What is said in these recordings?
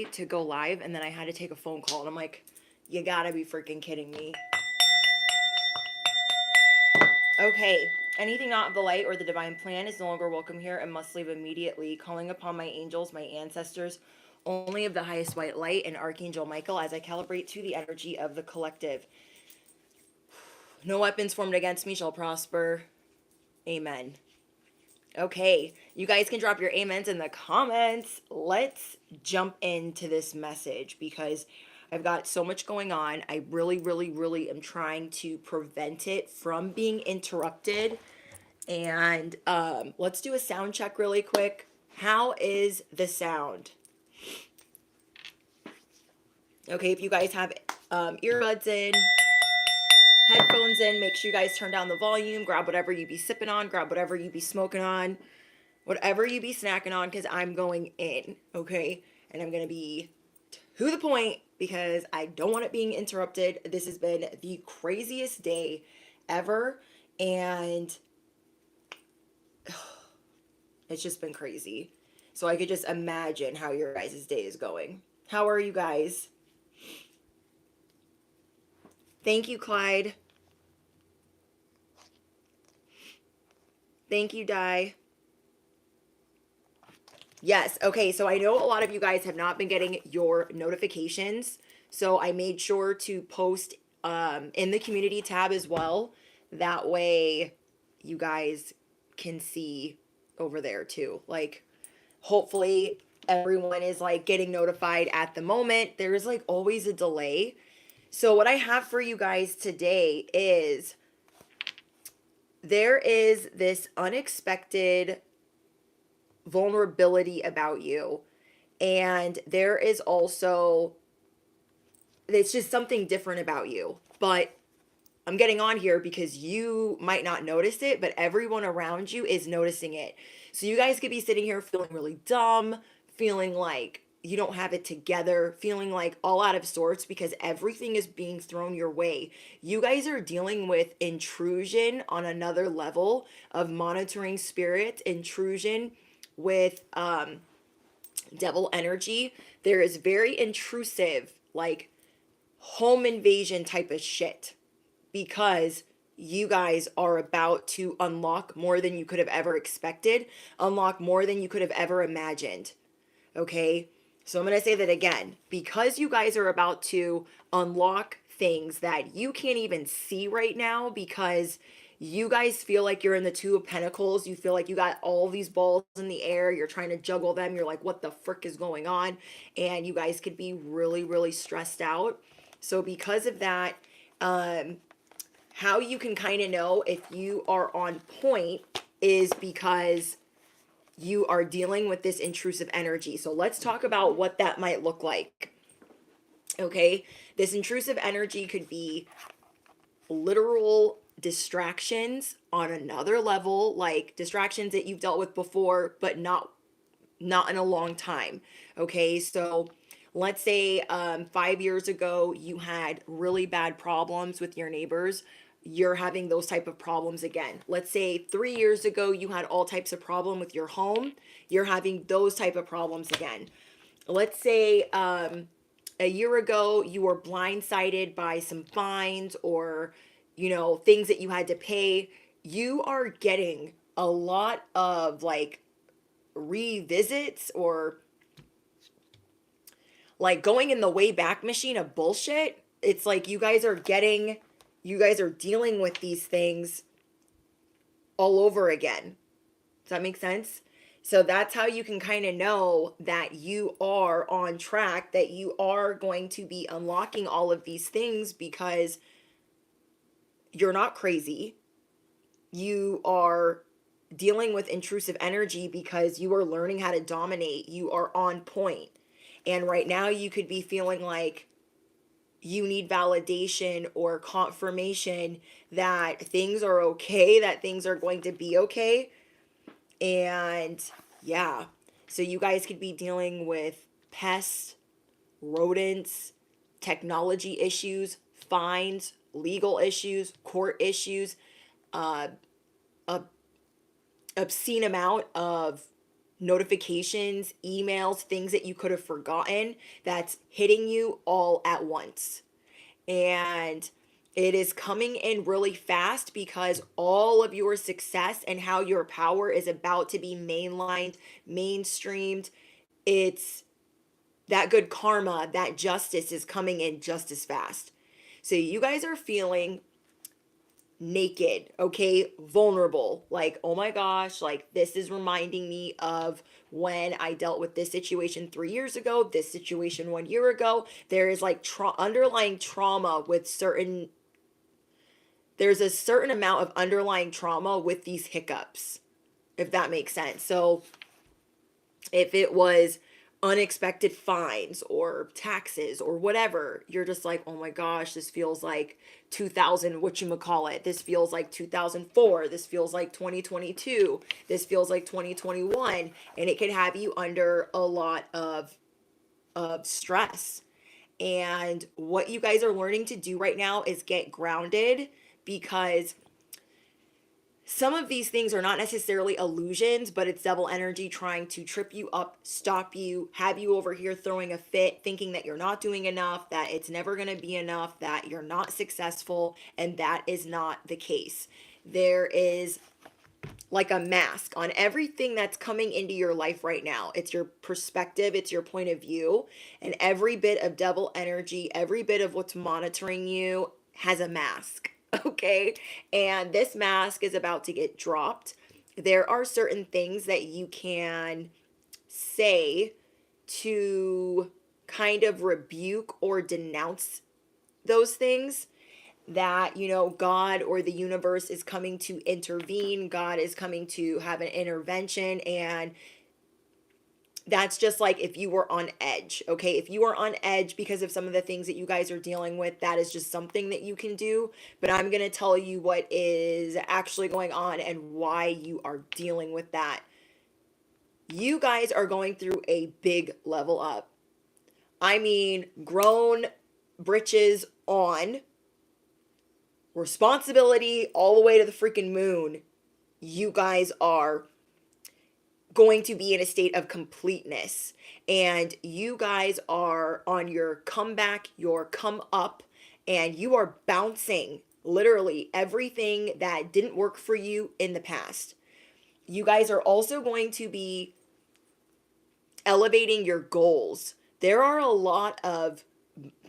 to go live, and then I had to take a phone call, and I'm like, you gotta be freaking kidding me. Okay, anything not of the light or the divine plan is no longer welcome here and must leave immediately. Calling upon my angels, my ancestors, only of the highest white light, and Archangel Michael as I calibrate to the energy of the collective. No weapons formed against me shall prosper. Amen. Okay, you guys can drop your amens in the comments. Let's jump into this message because I've got so much going on. I really, really, really am trying to prevent it from being interrupted. And let's do a sound check really quick. How is the sound? Okay, if you guys have earbuds in, headphones in, make sure you guys turn down the volume, grab whatever you be sipping on, grab whatever you be smoking on, whatever you be snacking on, because I'm going in, okay? And I'm going to be to the point because I don't want it being interrupted. This has been the craziest day ever, and it's just been crazy. So I could just imagine how your guys' day is going. How are you guys? Thank you, Clyde. Thank you, Di. Yes, okay, so I know a lot of you guys have not been getting your notifications, so I made sure to post in the community tab as well. That way you guys can see over there too. Like, hopefully everyone is like getting notified at the moment. There's like always a delay. So what I have for you guys today is there is this unexpected vulnerability about you, and there is also, it's just something different about you. But I'm getting on here because you might not notice it, but everyone around you is noticing it. So you guys could be sitting here feeling really dumb, feeling like you don't have it together, feeling like all out of sorts because everything is being thrown your way. You guys are dealing with intrusion on another level of monitoring spirit, intrusion with devil energy. There is very intrusive, like home invasion type of shit because you guys are about to unlock more than you could have ever expected, unlock more than you could have ever imagined. Okay? So I'm going to say that again. Because you guys are about to unlock things that you can't even see right now because you guys feel like you're in the Two of Pentacles. You feel like you got all these balls in the air. You're trying to juggle them. You're like, what the frick is going on? And you guys could be really, really stressed out. So because of that, how you can kind of know if you are on point is because you are dealing with this intrusive energy. So let's talk about what that might look like. Okay, this intrusive energy could be literal distractions on another level, like distractions that you've dealt with before, but not in a long time. Okay, so let's say 5 years ago you had really bad problems with your neighbors. You're having those type of problems again. Let's say 3 years ago you had all types of problem with your home. You're having those type of problems again. Let's say a year ago you were blindsided by some fines or things that you had to pay. You are getting a lot of like revisits or like going in the way back machine of bullshit. It's like you guys are dealing with these things all over again. Does that make sense? So that's how you can kind of know that you are on track, that you are going to be unlocking all of these things because you're not crazy. You are dealing with intrusive energy because you are learning how to dominate. You are on point. And right now you could be feeling like you need validation or confirmation that things are okay, that things are going to be okay. And yeah, so you guys could be dealing with pests, rodents, technology issues, fines, legal issues, court issues, a obscene amount of notifications, emails, things that you could have forgotten that's hitting you all at once. And it is coming in really fast because all of your success and how your power is about to be mainlined, mainstreamed. It's that good karma, that justice is coming in just as fast. So you guys are feeling naked, okay? Vulnerable. Like, oh my gosh, like this is reminding me of when I dealt with this situation 3 years ago, this situation 1 year ago. There is like underlying trauma with there's a certain amount of underlying trauma with these hiccups, if that makes sense. So if it was unexpected fines or taxes or whatever, you're just like, oh my gosh, this feels like 2000, whatchamacallit. This feels like 2004. This feels like 2022. This feels like 2021. And it can have you under a lot of stress. And what you guys are learning to do right now is get grounded, because some of these things are not necessarily illusions, but it's devil energy trying to trip you up, stop you, have you over here throwing a fit, thinking that you're not doing enough, that it's never going to be enough, that you're not successful, and that is not the case. There is like a mask on everything that's coming into your life right now. It's your perspective, it's your point of view, and every bit of devil energy, every bit of what's monitoring you has a mask. Okay, and this mask is about to get dropped. There are certain things that you can say to kind of rebuke or denounce those things, that, you know, God or the universe is coming to intervene. God is coming to have an intervention. And that's just like if you were on edge, okay? If you are on edge because of some of the things that you guys are dealing with, that is just something that you can do. But I'm going to tell you what is actually going on and why you are dealing with that. You guys are going through a big level up. I mean, grown britches on, responsibility all the way to the freaking moon. You guys are going to be in a state of completeness, and you guys are on your comeback, your come up, and you are bouncing literally everything that didn't work for you in the past. You guys are also going to be elevating your goals. There are a lot of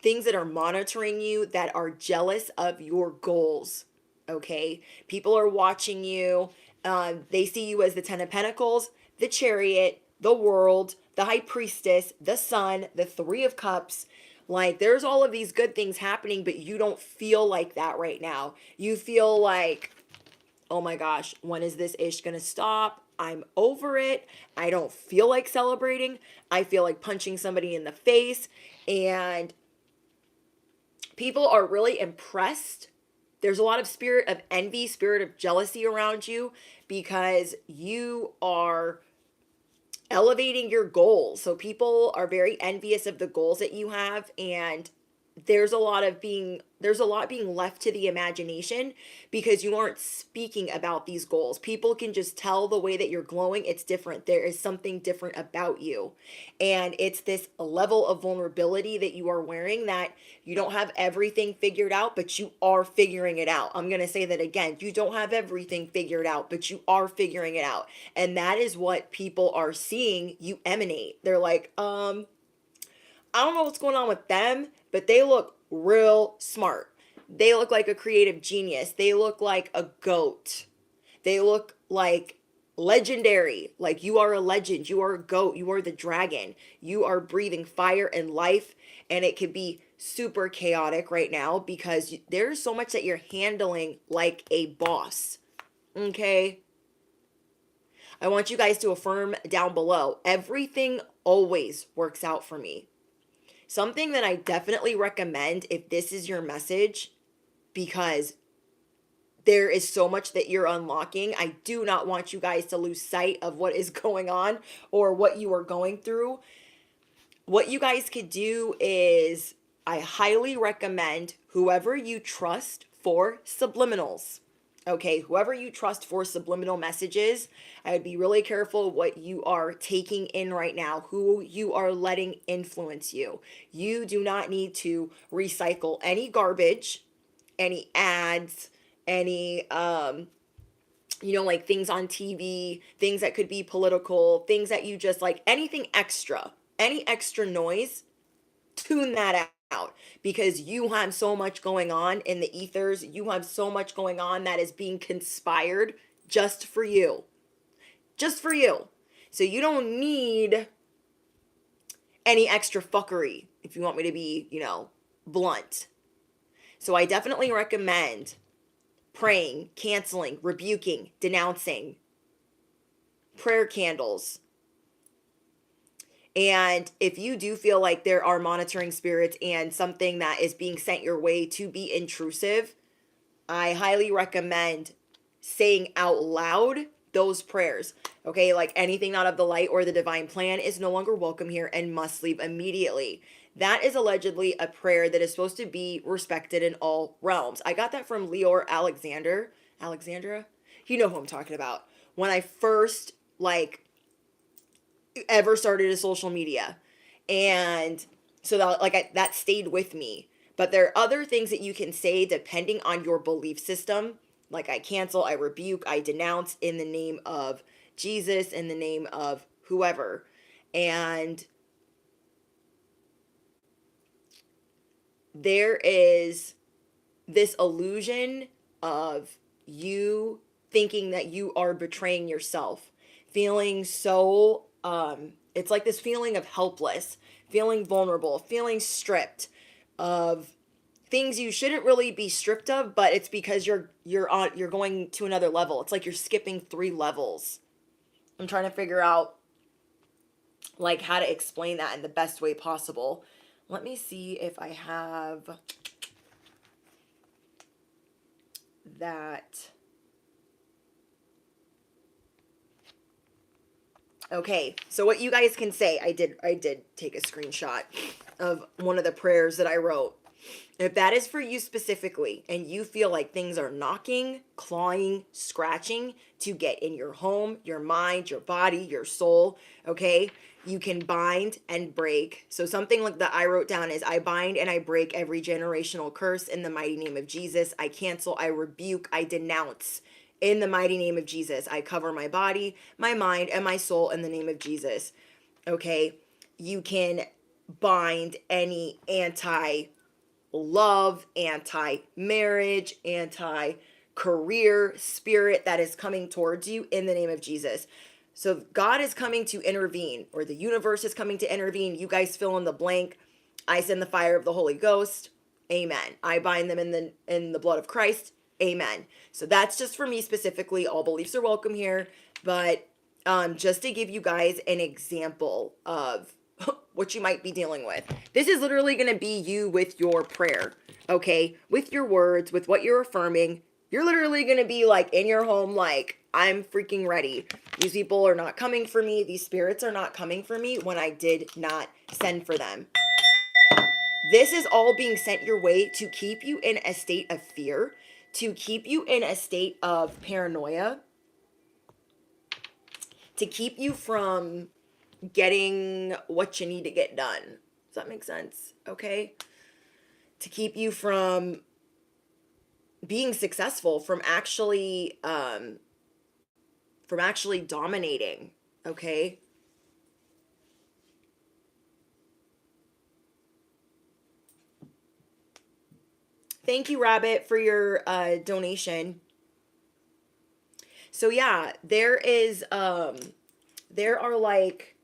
things that are monitoring you that are jealous of your goals. Okay, people are watching you. They see you as the Ten of Pentacles, the Chariot, the World, the High Priestess, the Sun, the Three of Cups. Like, there's all of these good things happening, but you don't feel like that right now. You feel like, oh my gosh, when is this ish gonna stop? I'm over it. I don't feel like celebrating. I feel like punching somebody in the face. And people are really impressed. There's a lot of spirit of envy, spirit of jealousy around you, because you are elevating your goals. So people are very envious of the goals that you have, and there's a lot being left to the imagination because you aren't speaking about these goals. People can just tell the way that you're glowing. It's different. There is something different about you. And it's this level of vulnerability that you are wearing, that you don't have everything figured out, but you are figuring it out. I'm going to say that again. You don't have everything figured out, but you are figuring it out. And that is what people are seeing you emanate. They're like, I don't know what's going on with them, but they look real smart. They look like a creative genius. They look like a goat. They look like legendary. Like, you are a legend. You are a goat. You are the dragon. You are breathing fire and life. And it could be super chaotic right now because there's so much that you're handling like a boss. Okay? I want you guys to affirm down below. Everything always works out for me. Something that I definitely recommend if this is your message, because there is so much that you're unlocking. I do not want you guys to lose sight of what is going on or what you are going through. What you guys could do is, I highly recommend whoever you trust for subliminals. Okay, whoever you trust for subliminal messages, I would be really careful what you are taking in right now, who you are letting influence you. You do not need to recycle any garbage, any ads, any like things on TV, things that could be political, things that you just like, anything extra, any extra noise, tune that out, because you have so much going on in the ethers. You have so much going on that is being conspired just for you. Just for you. So you don't need any extra fuckery, if you want me to be, blunt. So I definitely recommend praying, canceling, rebuking, denouncing, prayer candles. And if you do feel like there are monitoring spirits and something that is being sent your way to be intrusive, I highly recommend saying out loud those prayers. Okay, like anything not of the light or the divine plan is no longer welcome here and must leave immediately. That is allegedly a prayer that is supposed to be respected in all realms. I got that from Leor Alexandra. You know who I'm talking about. When I first ever started a social media, and so that that stayed with me. But there are other things that you can say depending on your belief system. Like I cancel, I rebuke, I denounce in the name of Jesus, in the name of whoever. And there is this illusion of you thinking that you are betraying yourself, feeling so, it's like this feeling of helpless, feeling vulnerable, feeling stripped of things you shouldn't really be stripped of, but it's because you're going to another level. It's like you're skipping 3 levels. I'm trying to figure out like how to explain that in the best way possible. Let me see if I have that. Okay, so what you guys can say, I did take a screenshot of one of the prayers that I wrote. If that is for you specifically, and you feel like things are knocking, clawing, scratching to get in your home, your mind, your body, your soul, okay, you can bind and break. So something like that I wrote down is, I bind and I break every generational curse in the mighty name of Jesus. I cancel, I rebuke, I denounce in the mighty name of Jesus. I cover my body, my mind, and my soul in the name of Jesus. Okay, you can bind any anti-love, anti-marriage, anti-career spirit that is coming towards you in the name of Jesus. So God is coming to intervene, or the universe is coming to intervene. You guys fill in the blank. I send the fire of the Holy Ghost. Amen. I bind them in the blood of Christ. Amen. So that's just for me specifically. All beliefs are welcome here, but just to give you guys an example of what you might be dealing with. This is literally going to be you with your prayer, okay? With your words, with what you're affirming. You're literally going to be like in your home, like, I'm freaking ready. These people are not coming for me. These spirits are not coming for me when I did not send for them. This is all being sent your way to keep you in a state of fear, to keep you in a state of paranoia, to keep you from getting what you need to get done. Does that make sense? Okay? To keep you from being successful, from actually dominating, okay? Thank you, Rabbit, for your donation. So yeah, there are like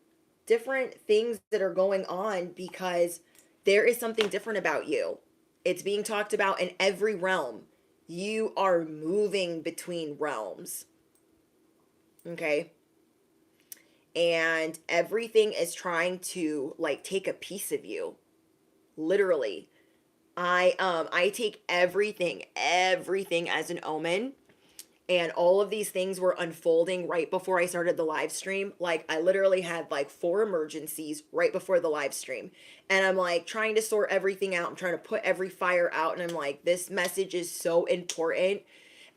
different things that are going on because there is something different about you. It's being talked about in every realm. You are moving between realms. Okay? And everything is trying to like take a piece of you. Literally. I take everything as an omen. And all of these things were unfolding right before I started the live stream. Like, I literally had like 4 emergencies right before the live stream. And I'm like trying to sort everything out. I'm trying to put every fire out. And I'm like, this message is so important.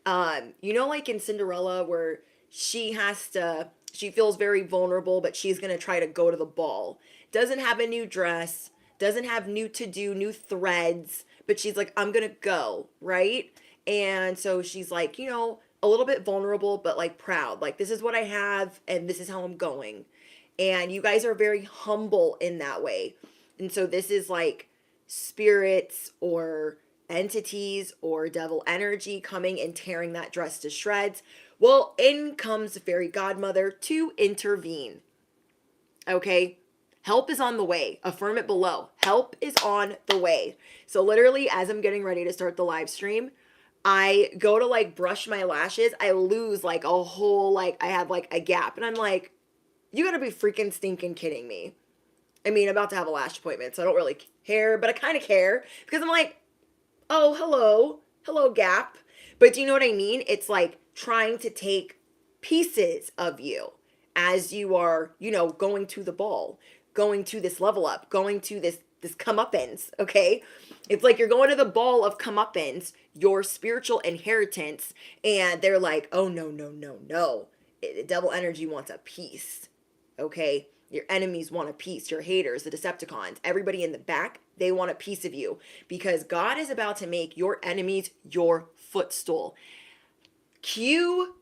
Like in Cinderella where she feels very vulnerable, but she's going to try to go to the ball. Doesn't have a new dress, doesn't have new to do, new threads, but she's like, I'm going to go, right? And so she's like, a little bit vulnerable, but like proud. Like, this is what I have, and this is how I'm going. And you guys are very humble in that way. And so this is like spirits or entities or devil energy coming and tearing that dress to shreds. Well, in comes the fairy godmother to intervene. Okay? Help is on the way. Affirm it below. Help is on the way. So literally, as I'm getting ready to start the live stream, I go to like brush my lashes. I lose like a whole, like, I have like a gap. And I'm like, you gotta be freaking stinking kidding me. I mean, I'm about to have a lash appointment, so I don't really care, but I kind of care because I'm like, oh, hello, gap. But do you know what I mean? It's like trying to take pieces of you as you are, going to the ball, going to this level up, going to this comeuppance, okay? It's like you're going to the ball of comeuppance, your spiritual inheritance, and they're like, oh, no, no, no, no. Devil energy wants a piece, okay? Your enemies want a piece, your haters, the Decepticons, everybody in the back, they want a piece of you because God is about to make your enemies your footstool. Cue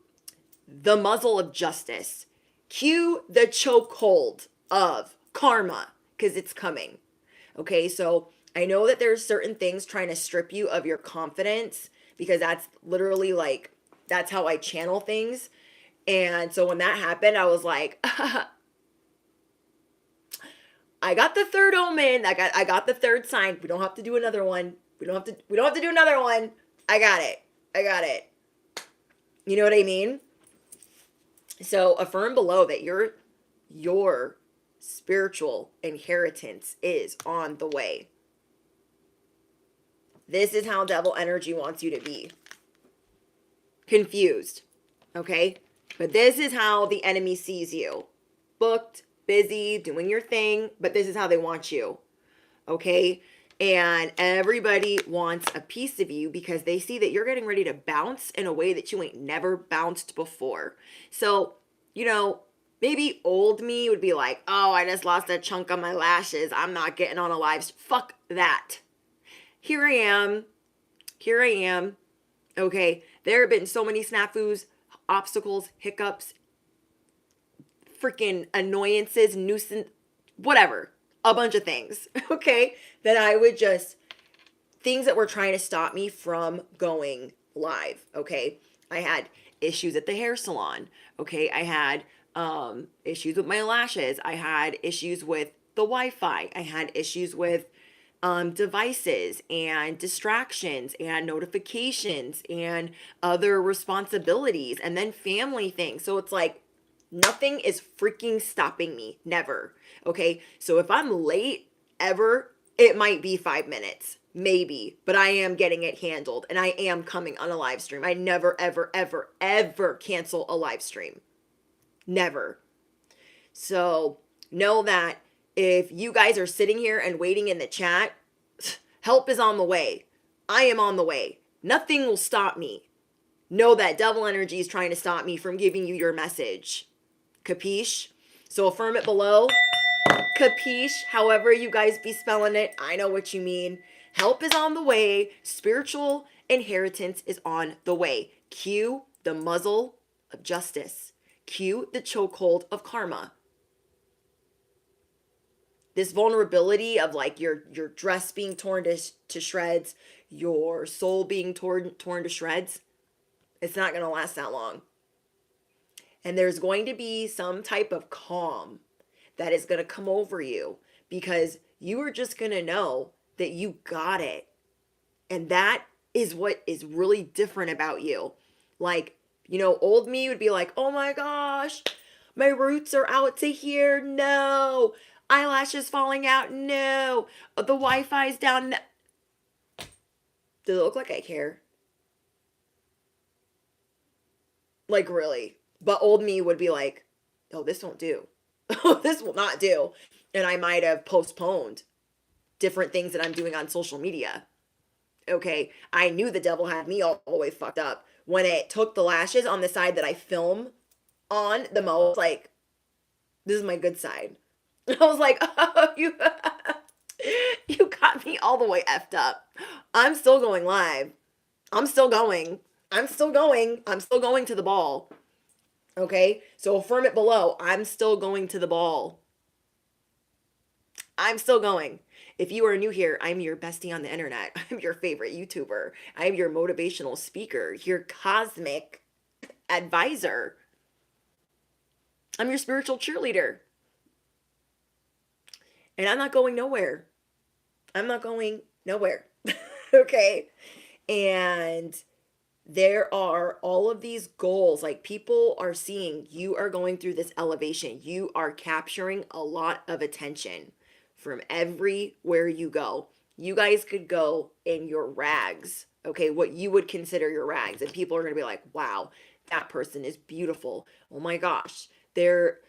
the muzzle of justice. Cue the chokehold of karma because it's coming. Okay, so I know that there's certain things trying to strip you of your confidence because that's literally like, that's how I channel things. And so when that happened, I was like, I got the third omen. I got the third sign. We don't have to do another one. We don't have to do another one. I got it. You know what I mean? So affirm below that your spiritual inheritance is on the way. This is how devil energy wants you to be. Confused. Okay? But this is how the enemy sees you. Booked, busy, doing your thing, but this is how they want you. Okay? And everybody wants a piece of you because they see that you're getting ready to bounce in a way that you ain't never bounced before. So, maybe old me would be like, oh, I just lost a chunk of my lashes. I'm not getting on a live stream. Fuck that. Here I am. Okay? There have been so many snafus, obstacles, hiccups, freaking annoyances, nuisance, whatever, a bunch of things, okay, that I would things that were trying to stop me from going live, okay. I had issues at the hair salon, okay. I had issues with my lashes. I had issues with the Wi-Fi. I had issues with devices and distractions and notifications and other responsibilities and then family things. So it's like, nothing is freaking stopping me. Never. Okay. So if I'm late ever, it might be 5 minutes, maybe, but I am getting it handled and I am coming on a live stream. I never, ever, ever, ever cancel a live stream. Never. So know that if you guys are sitting here and waiting in the chat, help is on the way. I am on the way. Nothing will stop me. Know that devil energy is trying to stop me from giving you your message. Capiche? So affirm it below. Capiche? However you guys be spelling it, I know what you mean. Help is on the way. Spiritual inheritance is on the way. Cue the muzzle of justice. Cue the chokehold of karma. This vulnerability of like your dress being torn to shreds, your soul being torn to shreds, it's not going to last that long. And there's going to be some type of calm that is going to come over you because you are just going to know that you got it. And that is what is really different about you. Like, old me would be like, oh my gosh, my roots are out to here. No. Eyelashes falling out. No. The Wi-Fi's down. No. Does it look like I care? Like, really? But old me would be like, oh, this won't do. This will not do. And I might have postponed different things that I'm doing on social media. Okay. I knew the devil had me all the way fucked up when it took the lashes on the side that I film on the most. Like, this is my good side. I was like, oh, you got me all the way effed up. I'm still going live. I'm still going. I'm still going. I'm still going to the ball. Okay? So affirm it below. I'm still going to the ball. I'm still going. If you are new here, I'm your bestie on the internet. I'm your favorite YouTuber. I'm your motivational speaker, your cosmic advisor. I'm your spiritual cheerleader. And I'm not going nowhere. I'm not going nowhere. Okay? And there are all of these goals. Like, people are seeing you are going through this elevation. You are capturing a lot of attention from everywhere you go. You guys could go in your rags, okay, what you would consider your rags, and people are going to be like, wow, that person is beautiful. Oh my gosh, they're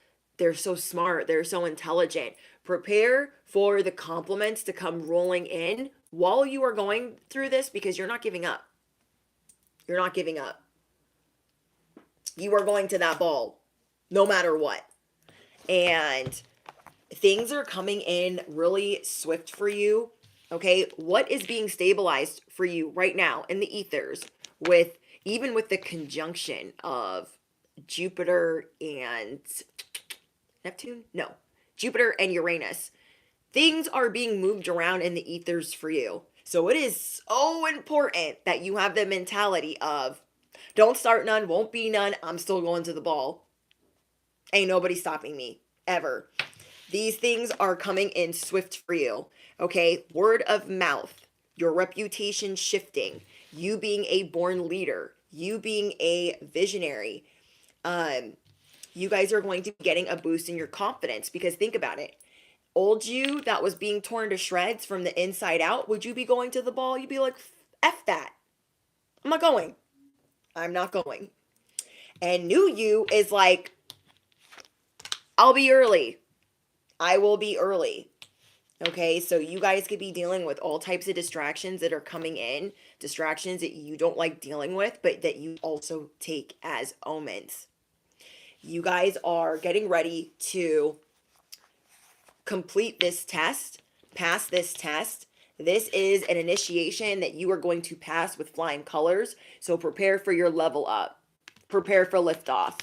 so smart, they're so intelligent. Prepare for the compliments to come rolling in while you are going through this, because you're not giving up. You're not giving up. You are going to that ball no matter what. And things are coming in really swift for you. Okay, what is being stabilized for you right now in the ethers, with even with the conjunction of Jupiter and Neptune? No, Jupiter and Uranus. Things are being moved around in the ethers for you. So it is so important that you have the mentality of, don't start none, won't be none, I'm still going to the ball. Ain't nobody stopping me, ever. These things are coming in swift for you, okay? Word of mouth, your reputation shifting, you being a born leader, you being a visionary. You guys are going to be getting a boost in your confidence, because think about it. Old you that was being torn to shreds from the inside out, would you be going to the ball? You'd be like, F that. I'm not going. I'm not going. And new you is like, I'll be early. I will be early. Okay, so you guys could be dealing with all types of distractions that are coming in, distractions that you don't like dealing with, but that you also take as omens. You guys are getting ready to complete this test, pass this test. This is an initiation that you are going to pass with flying colors. So prepare for your level up. Prepare for liftoff.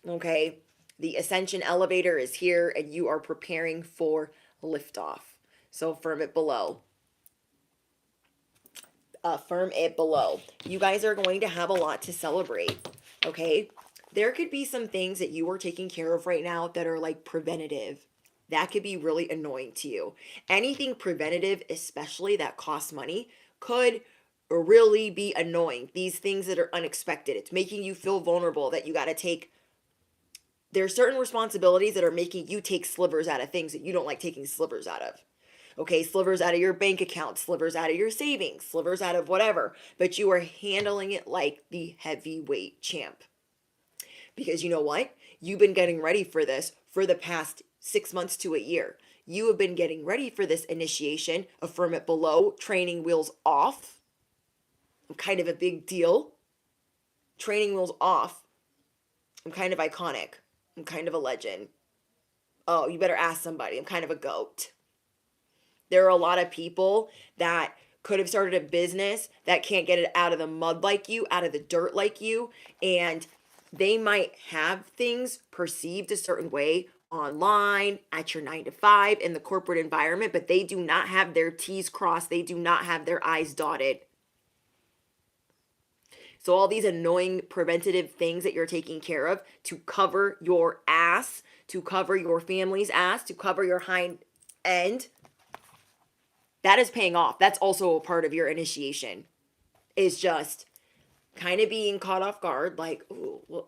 Okay? The ascension elevator is here, and you are preparing for liftoff. So affirm it below. Affirm it below. You guys are going to have a lot to celebrate. Okay? There could be some things that you are taking care of right now that are like preventative. That could be really annoying to you. Anything preventative, especially that costs money, could really be annoying. These things that are unexpected. It's making you feel vulnerable, that you got to take. There are certain responsibilities that are making you take slivers out of things that you don't like taking slivers out of. Okay, slivers out of your bank account, slivers out of your savings, slivers out of whatever. But you are handling it like the heavyweight champ. Because you know what? You've been getting ready for this for the past 6 months to a year. You have been getting ready for this initiation. Affirm it below. Training wheels off. I'm kind of a big deal. Training wheels off. I'm kind of iconic. I'm kind of a legend. Oh, you better ask somebody. I'm kind of a goat. There are a lot of people that could have started a business that can't get it out of the mud like you, out of the dirt like you, and they might have things perceived a certain way online, at your 9 to 5, in the corporate environment, but they do not have their T's crossed. They do not have their I's dotted. So all these annoying preventative things that you're taking care of to cover your ass, to cover your family's ass, to cover your hind end, that is paying off. That's also a part of your initiation. Is just kind of being caught off guard, like, ooh, well,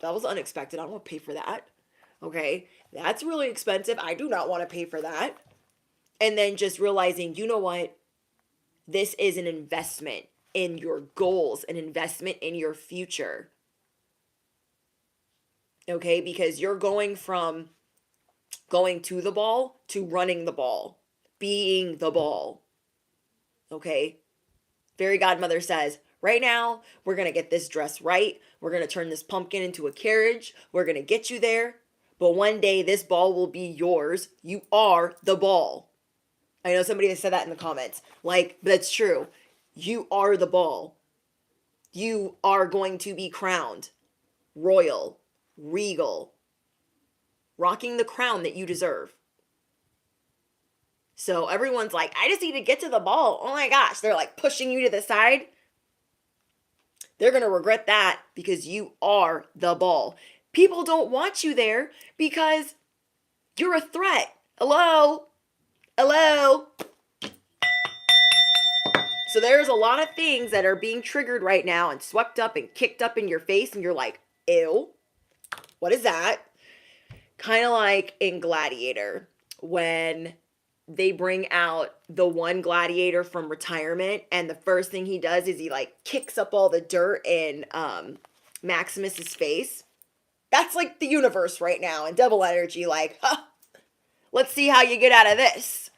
that was unexpected. I don't want to pay for that. Okay, that's really expensive. I do not want to pay for that. And then just realizing, you know what? This is an investment in your goals, an investment in your future. Okay, because you're going from going to the ball to running the ball, being the ball. Okay. Fairy Godmother says, right now, we're going to get this dress right. We're going to turn this pumpkin into a carriage. We're going to get you there. But one day, this ball will be yours. You are the ball. I know somebody that said that in the comments. Like, but that's true. You are the ball. You are going to be crowned royal, regal, rocking the crown that you deserve. So everyone's like, I just need to get to the ball. Oh my gosh. They're like pushing you to the side. They're going to regret that because you are the ball. People don't want you there because you're a threat. Hello? Hello? So there's a lot of things that are being triggered right now and swept up and kicked up in your face. And you're like, ew, what is that? Kind of like in Gladiator when they bring out the one gladiator from retirement, and the first thing he does is he like kicks up all the dirt in Maximus's face. That's like the universe right now, and double energy, like, huh, let's see how you get out of this.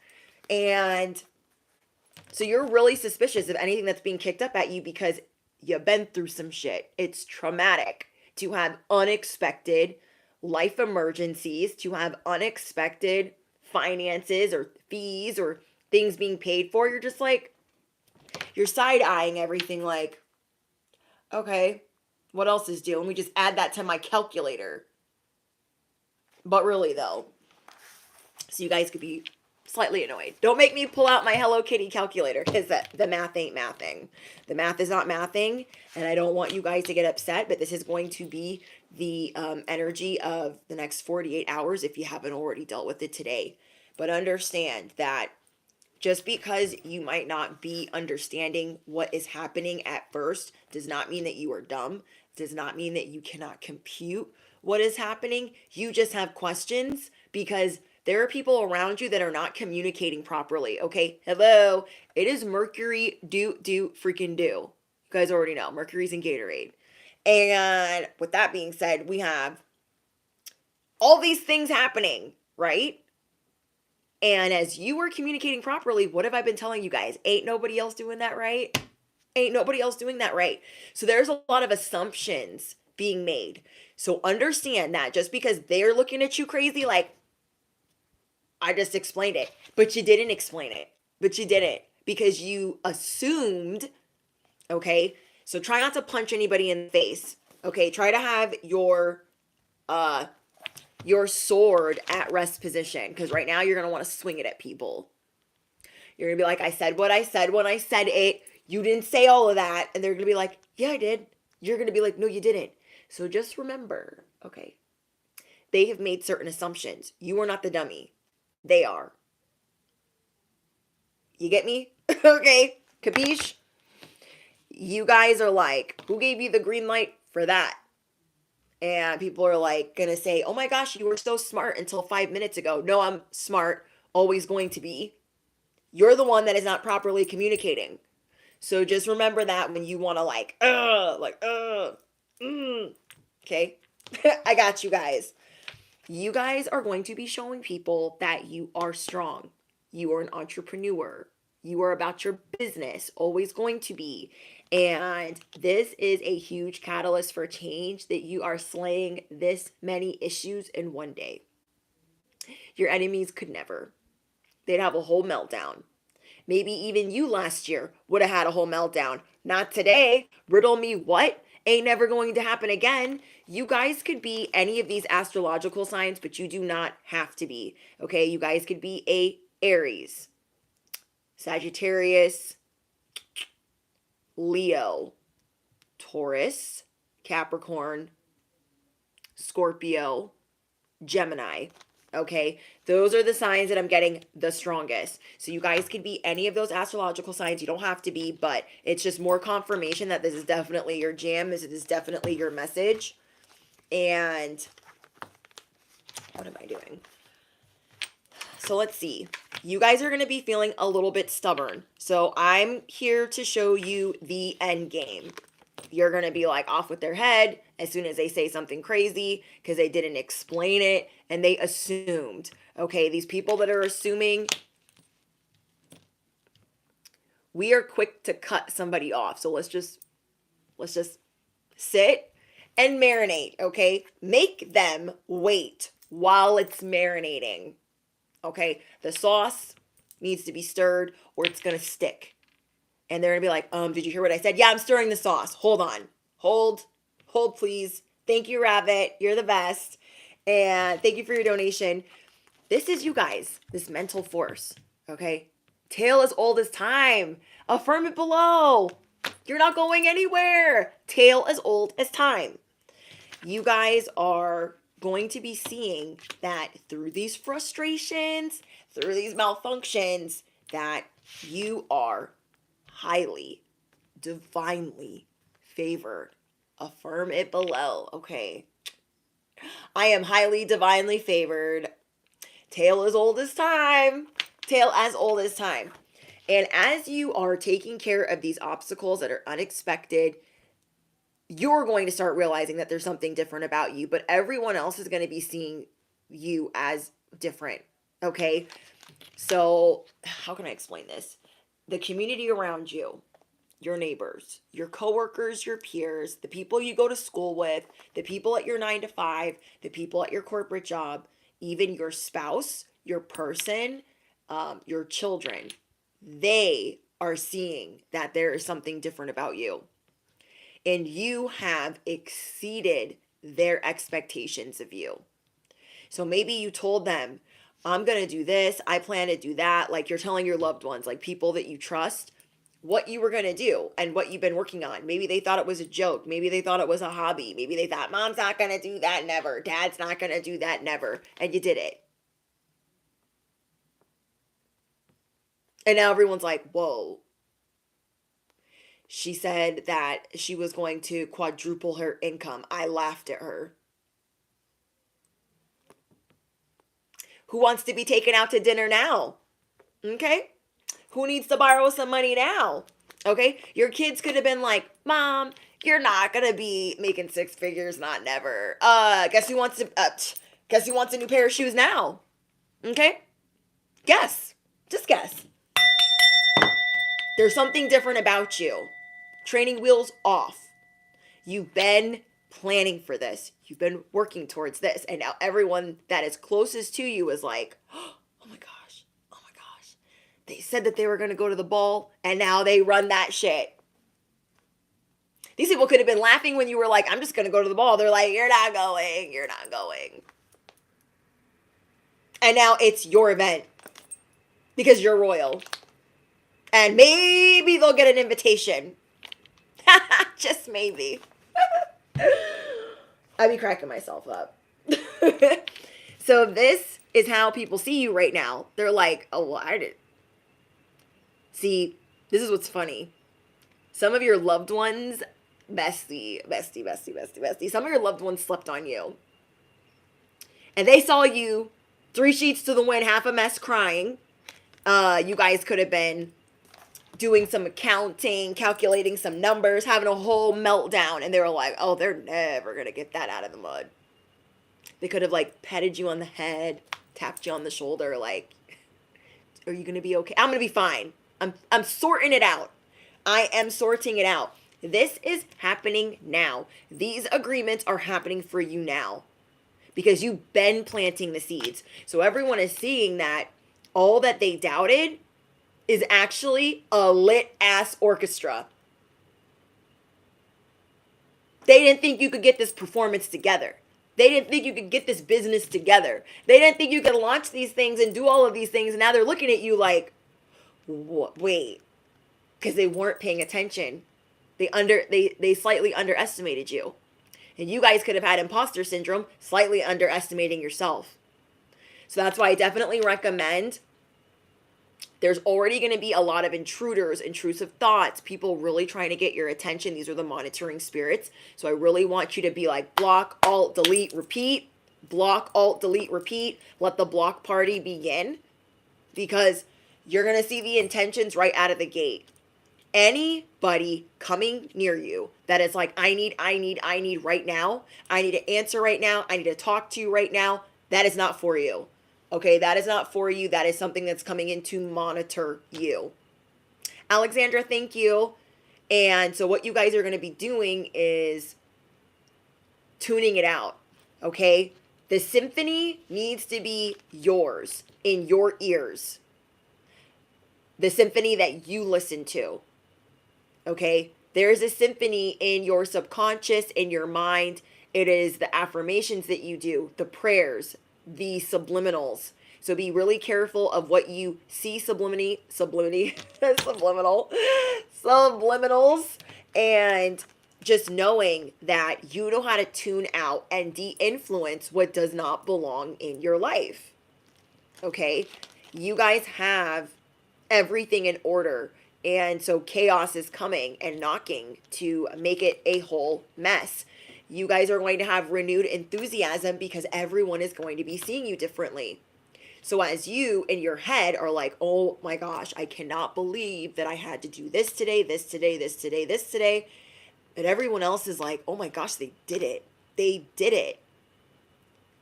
And so you're really suspicious of anything that's being kicked up at you because you've been through some shit. It's traumatic to have unexpected life emergencies, to have unexpected finances or fees or things being paid for. You're just like, you're side-eyeing everything like, okay, what else is due? Let me just add that to my calculator. But really though, so you guys could be slightly annoyed. Don't make me pull out my Hello Kitty calculator because the math ain't mathing. The math is not mathing, and I don't want you guys to get upset, but this is going to be the energy of the next 48 hours if you haven't already dealt with it today. But understand that just because you might not be understanding what is happening at first does not mean that you are dumb, does not mean that you cannot compute what is happening. You just have questions because there are people around you that are not communicating properly. Okay, hello, it is Mercury do freaking do. You guys already know Mercury's in Gatorade. And with that being said, we have all these things happening, right? And as you are communicating properly, what have I been telling you guys? Ain't nobody else doing that right? Ain't nobody else doing that right. So there's a lot of assumptions being made. So understand that just because they're looking at you crazy, like, I just explained it, but you didn't explain it. But you didn't because you assumed, okay? So try not to punch anybody in the face, okay? Try to have your sword at rest position because right now you're going to want to swing it at people. You're going to be like, I said what I said when I said it. You didn't say all of that. And they're going to be like, yeah, I did. You're going to be like, no, you didn't. So just remember, okay, they have made certain assumptions. You are not the dummy. They are. You get me? Okay, capiche? You guys are like, who gave you the green light for that? And people are like gonna say, oh my gosh, you were so smart until 5 minutes ago. No, I'm smart, always going to be. You're the one that is not properly communicating. So just remember that when you want to okay? I got you guys. You guys are going to be showing people that you are strong. You are an entrepreneur. You are about your business, always going to be. And this is a huge catalyst for change that you are slaying this many issues in one day. Your enemies could never. They'd have a whole meltdown. Maybe even you last year would have had a whole meltdown. Not today. Riddle me what? Ain't never going to happen again. You guys could be any of these astrological signs, but you do not have to be. Okay, you guys could be a Aries, Sagittarius, Leo, Taurus, Capricorn, Scorpio, Gemini. Okay, those are the signs that I'm getting the strongest. So you guys could be any of those astrological signs. You don't have to be, but it's just more confirmation that this is definitely your jam. This is definitely your message. And what am I doing? So let's see. You guys are going to be feeling a little bit stubborn. So I'm here to show you the end game. You're going to be like off with their head as soon as they say something crazy because they didn't explain it and they assumed. Okay, these people that are assuming, we are quick to cut somebody off. So let's just sit and marinate, okay? Make them wait while it's marinating, okay? The sauce needs to be stirred or it's gonna stick. And they're gonna be like, did you hear what I said? Yeah, I'm stirring the sauce. Hold on. Hold, please. Thank you, Rabbit. You're the best. And thank you for your donation. This is you guys, this mental force, okay? Tale as old as time. Affirm it below. You're not going anywhere. Tale as old as time. You guys are going to be seeing that through these frustrations, through these malfunctions, that you are highly, divinely favored. Affirm it below, okay? I am highly, divinely favored. Tale as old as time. Tale as old as time. And as you are taking care of these obstacles that are unexpected, you're going to start realizing that there's something different about you, but everyone else is going to be seeing you as different, okay? So how can I explain this? The community around you, your neighbors, your coworkers, your peers, the people you go to school with, the people at your 9 to 5, the people at your corporate job, even your spouse, your person, your children, they are seeing that there is something different about you. And you have exceeded their expectations of you. So maybe you told them, I'm going to do this, I plan to do that. Like you're telling your loved ones, like people that you trust, what you were going to do and what you've been working on. Maybe they thought it was a joke. Maybe they thought it was a hobby. Maybe they thought, Mom's not going to do that, never. Dad's not going to do that, never. And you did it. And now everyone's like, whoa. She said that she was going to quadruple her income. I laughed at her. Who wants to be taken out to dinner now? Okay? Who needs to borrow some money now? Okay? Your kids could have been like, Mom, you're not going to be making 6 figures, not never. Guess who wants a new pair of shoes now? Okay? Guess. Just guess. There's something different about you. Training wheels off. You've been planning for this. You've been working towards this. And now everyone that is closest to you is like, oh my gosh. Oh my gosh. They said that they were going to go to the ball and now they run that shit. These people could have been laughing when you were like, I'm just going to go to the ball. They're like, you're not going. You're not going. And now it's your event because you're royal. And maybe they'll get an invitation. Just maybe. I'd be cracking myself up. So this is how people see you right now. They're like, oh, well, I did. See, this is what's funny. Some of your loved ones, bestie. Some of your loved ones slept on you. And they saw you 3 sheets to the wind, half a mess crying. You guys could have been doing some accounting, calculating some numbers, having a whole meltdown. And they were like, oh, they're never going to get that out of the mud. They could have like petted you on the head, tapped you on the shoulder. Like, are you going to be okay? I'm going to be fine. I'm sorting it out. I am sorting it out. This is happening now. These agreements are happening for you now because you've been planting the seeds. So everyone is seeing that all that they doubted is actually a lit ass orchestra. They didn't think you could get this performance together. They didn't think you could get this business together. They didn't think you could launch these things and do all of these things. And now they're looking at you like, what? Wait, because they weren't paying attention. They slightly underestimated you. And you guys could have had imposter syndrome, slightly underestimating yourself. So that's why I definitely recommend. There's already going to be a lot of intruders, intrusive thoughts, people really trying to get your attention. These are the monitoring spirits. So I really want you to be like block, alt, delete, repeat. Block, alt, delete, repeat. Let the block party begin. Because you're going to see the intentions right out of the gate. Anybody coming near you that is like, I need right now. I need to answer right now. I need to talk to you right now. That is not for you. Okay, that is not for you. That is something that's coming in to monitor you. Alexandra, thank you. And so what you guys are going to be doing is tuning it out, okay? The symphony needs to be yours, in your ears. The symphony that you listen to, okay? There's a symphony in your subconscious, in your mind. It is the affirmations that you do, the prayers, the subliminals. So be really careful of what you see subliminally, subliminals, and just knowing that you know how to tune out and de-influence what does not belong in your life. Okay? You guys have everything in order. And so chaos is coming and knocking to make it a whole mess. You guys are going to have renewed enthusiasm because everyone is going to be seeing you differently. So as you in your head are like, oh my gosh, I cannot believe that I had to do this today, this today, this today, this today. And everyone else is like, oh my gosh, they did it. They did it.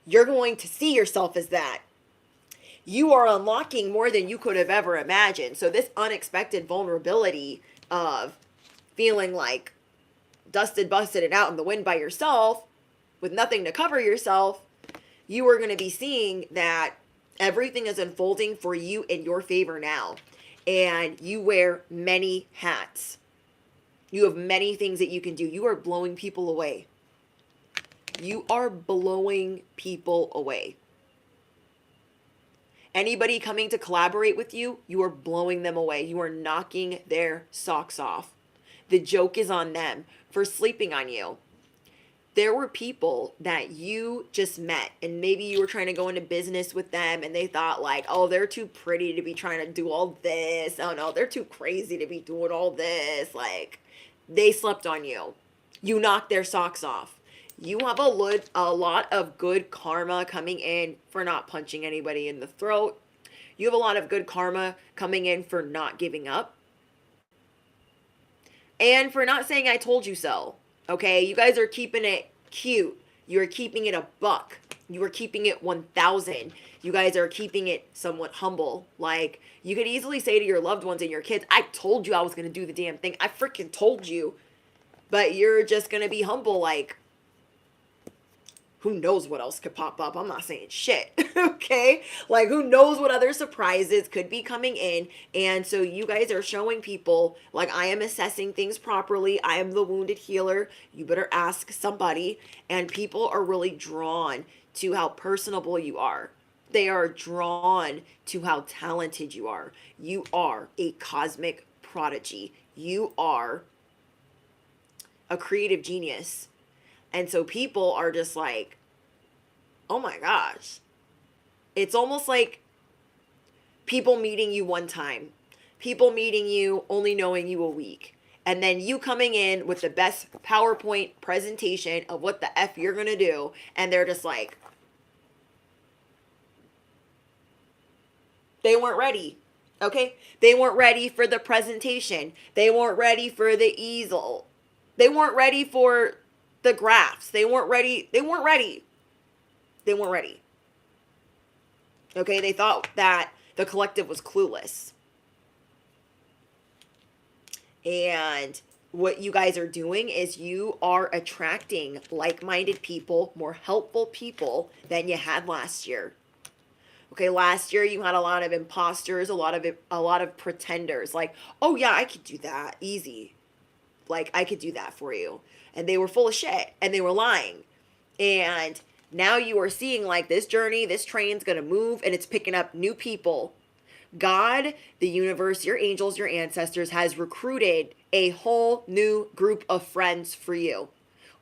You're going to see yourself as that. You are unlocking more than you could have ever imagined. So this unexpected vulnerability of feeling like dusted, busted, and out in the wind by yourself with nothing to cover yourself, you are going to be seeing that everything is unfolding for you in your favor now. And you wear many hats. You have many things that you can do. You are blowing people away. You are blowing people away. Anybody coming to collaborate with you, you are blowing them away. You are knocking their socks off. The joke is on them for sleeping on you. There were people that you just met and maybe you were trying to go into business with them and they thought like, oh, they're too pretty to be trying to do all this. Oh no, they're too crazy to be doing all this. Like, they slept on you. You knocked their socks off. You have a lot of good karma coming in for not punching anybody in the throat. You have a lot of good karma coming in for not giving up. And for not saying I told you so. Okay, you guys are keeping it cute. You are keeping it a buck. You are keeping it 1,000. You guys are keeping it somewhat humble. Like, you could easily say to your loved ones and your kids, I told you I was going to do the damn thing. I freaking told you. But you're just going to be humble like, who knows what else could pop up? I'm not saying shit, okay? Like, who knows what other surprises could be coming in? And so you guys are showing people, like, I am assessing things properly. I am the wounded healer. You better ask somebody. And people are really drawn to how personable you are. They are drawn to how talented you are. You are a cosmic prodigy. You are a creative genius. And so people are just like, oh my gosh. It's almost like people meeting you one time. People meeting you, only knowing you a week. And then you coming in with the best PowerPoint presentation of what the F you're going to do. And they're just like, they weren't ready. Okay? They weren't ready for the presentation. They weren't ready for the easel. They weren't ready for the graphs. They weren't ready. They weren't ready. They weren't ready. Okay, they thought that the collective was clueless. And what you guys are doing is you are attracting like-minded people, more helpful people than you had last year. Okay, last year you had a lot of imposters, a lot of pretenders. Like, oh yeah, I could do that, easy. Like, I could do that for you. And they were full of shit and they were lying. And now you are seeing like this journey, this train's going to move and it's picking up new people. God, the universe, your angels, your ancestors has recruited a whole new group of friends for you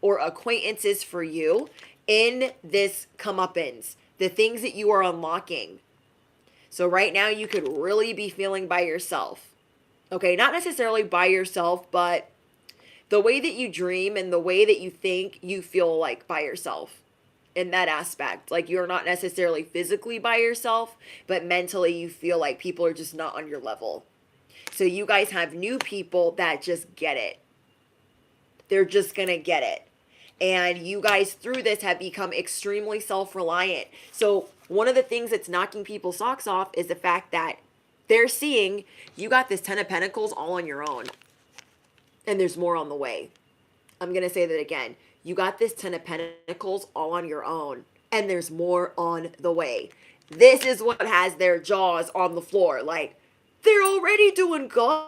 or acquaintances for you in this comeuppance, the things that you are unlocking. So right now you could really be feeling by yourself. Okay, not necessarily by yourself, but the way that you dream and the way that you think, you feel like by yourself in that aspect. Like, you're not necessarily physically by yourself, but mentally you feel like people are just not on your level. So you guys have new people that just get it. They're just going to get it. And you guys through this have become extremely self-reliant. So one of the things that's knocking people's socks off is the fact that They're seeing you got this 10 of Pentacles all on your own, and there's more on the way. I'm going to say that again. You got this 10 of Pentacles all on your own, and there's more on the way. This is what has their jaws on the floor. Like, they're already doing good.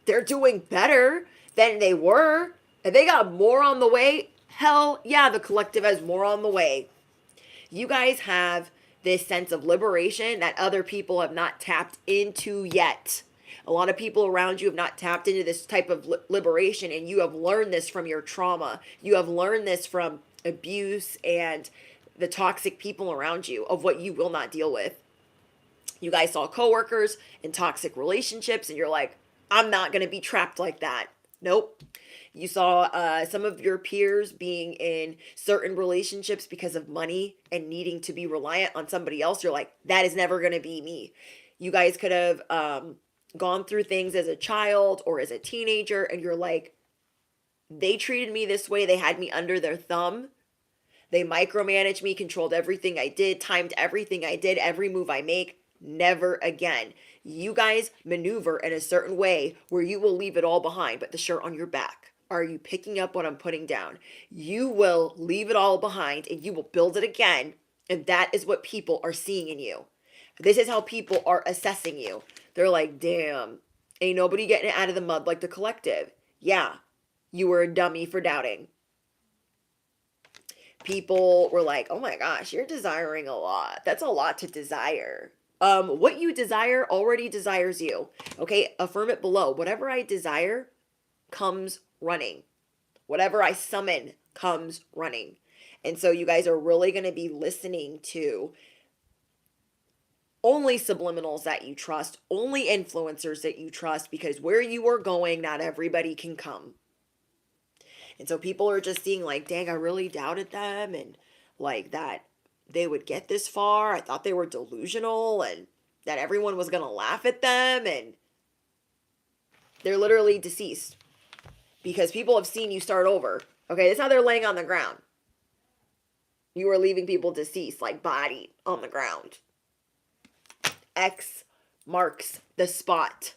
They're doing better than they were. And they got more on the way. Hell yeah, the collective has more on the way. You guys have this sense of liberation that other people have not tapped into yet. A lot of people around you have not tapped into this type of liberation, and you have learned this from your trauma. You have learned this from abuse and the toxic people around you, of what you will not deal with. You guys saw coworkers in toxic relationships, and you're like, I'm not going to be trapped like that. Nope. You saw some of your peers being in certain relationships because of money and needing to be reliant on somebody else. You're like, that is never going to be me. You guys could have gone through things as a child or as a teenager, and you're like, they treated me this way. They had me under their thumb. They micromanaged me, controlled everything I did, timed everything I did, every move I make. Never again. You guys maneuver in a certain way where you will leave it all behind, but the shirt on your back. Are you picking up what I'm putting down? You will leave it all behind and you will build it again. And that is what people are seeing in you. This is how people are assessing you. They're like, damn, ain't nobody getting it out of the mud like the collective. Yeah, you were a dummy for doubting. People were like, oh my gosh, you're desiring a lot. That's a lot to desire. What you desire already desires you. Okay, affirm it below. Whatever I desire comes running. Whatever I summon comes running. And so you guys are really going to be listening to only subliminals that you trust, only influencers that you trust, because where you are going, not everybody can come. And so people are just seeing like, dang, I really doubted them, and like that they would get this far. I thought they were delusional and that everyone was going to laugh at them, and they're literally deceased because people have seen you start over. Okay, that's how they're laying on the ground. You are leaving people deceased, like body on the ground. X marks the spot.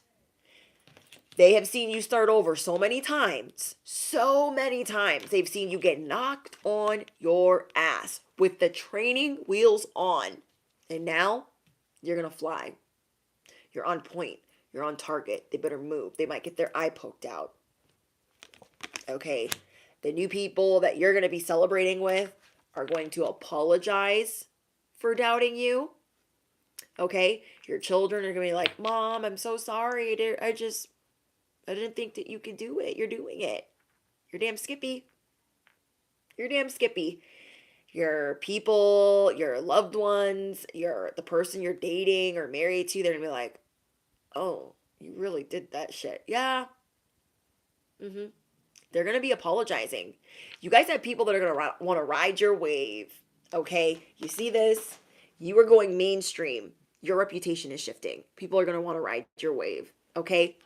They have seen you start over so many times. So many times. They've seen you get knocked on your ass with the training wheels on. And now you're going to fly. You're on point. You're on target. They better move. They might get their eye poked out. Okay. The new people that you're going to be celebrating with are going to apologize for doubting you. Okay. Your children are going to be like, Mom, I'm so sorry. I didn't think that you could do it. You're doing it. You're damn Skippy. You're damn Skippy. Your people, your loved ones, the person you're dating or married to, they're going to be like, oh, you really did that shit. Yeah. They're going to be apologizing. You guys have people that are going to want to ride your wave. Okay. You see this? You are going mainstream. Your reputation is shifting. People are going to want to ride your wave. Okay.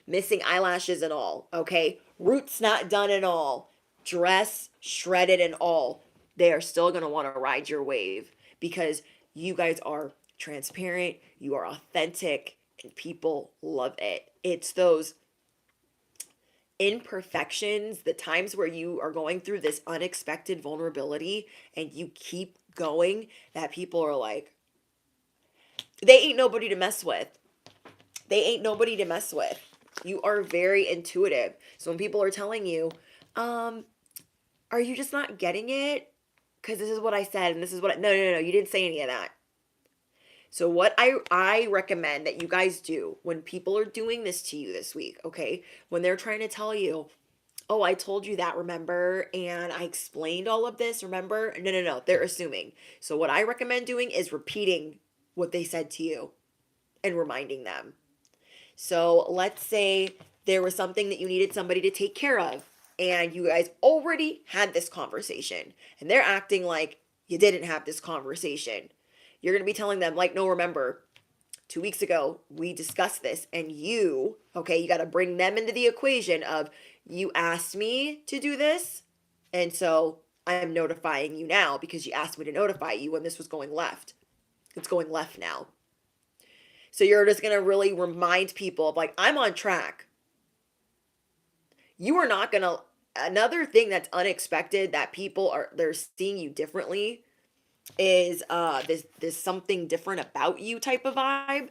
Missing eyelashes and all, okay? Roots not done and all. Dress shredded and all. They are still going to want to ride your wave because you guys are transparent, you are authentic, and people love it. It's those imperfections, the times where you are going through this unexpected vulnerability and you keep going, that people are like, they ain't nobody to mess with. They ain't nobody to mess with. You are very intuitive. So when people are telling you, are you just not getting it? Because this is what I said and this is what no, you didn't say any of that. So what I recommend that you guys do when people are doing this to you this week, okay? When they're trying to tell you, oh, I told you that, remember? And I explained all of this, remember? No. They're assuming. So what I recommend doing is repeating what they said to you and reminding them. So let's say there was something that you needed somebody to take care of and you guys already had this conversation and they're acting like you didn't have this conversation. You're going to be telling them like, no, remember 2 weeks ago, we discussed this and you got to bring them into the equation of you asked me to do this. And so I'm notifying you now because you asked me to notify you when this was going left. It's going left now. So you're just going to really remind people of like, I'm on track. You are not going to, another thing that's unexpected that people are, they're seeing you differently is this something different about you type of vibe,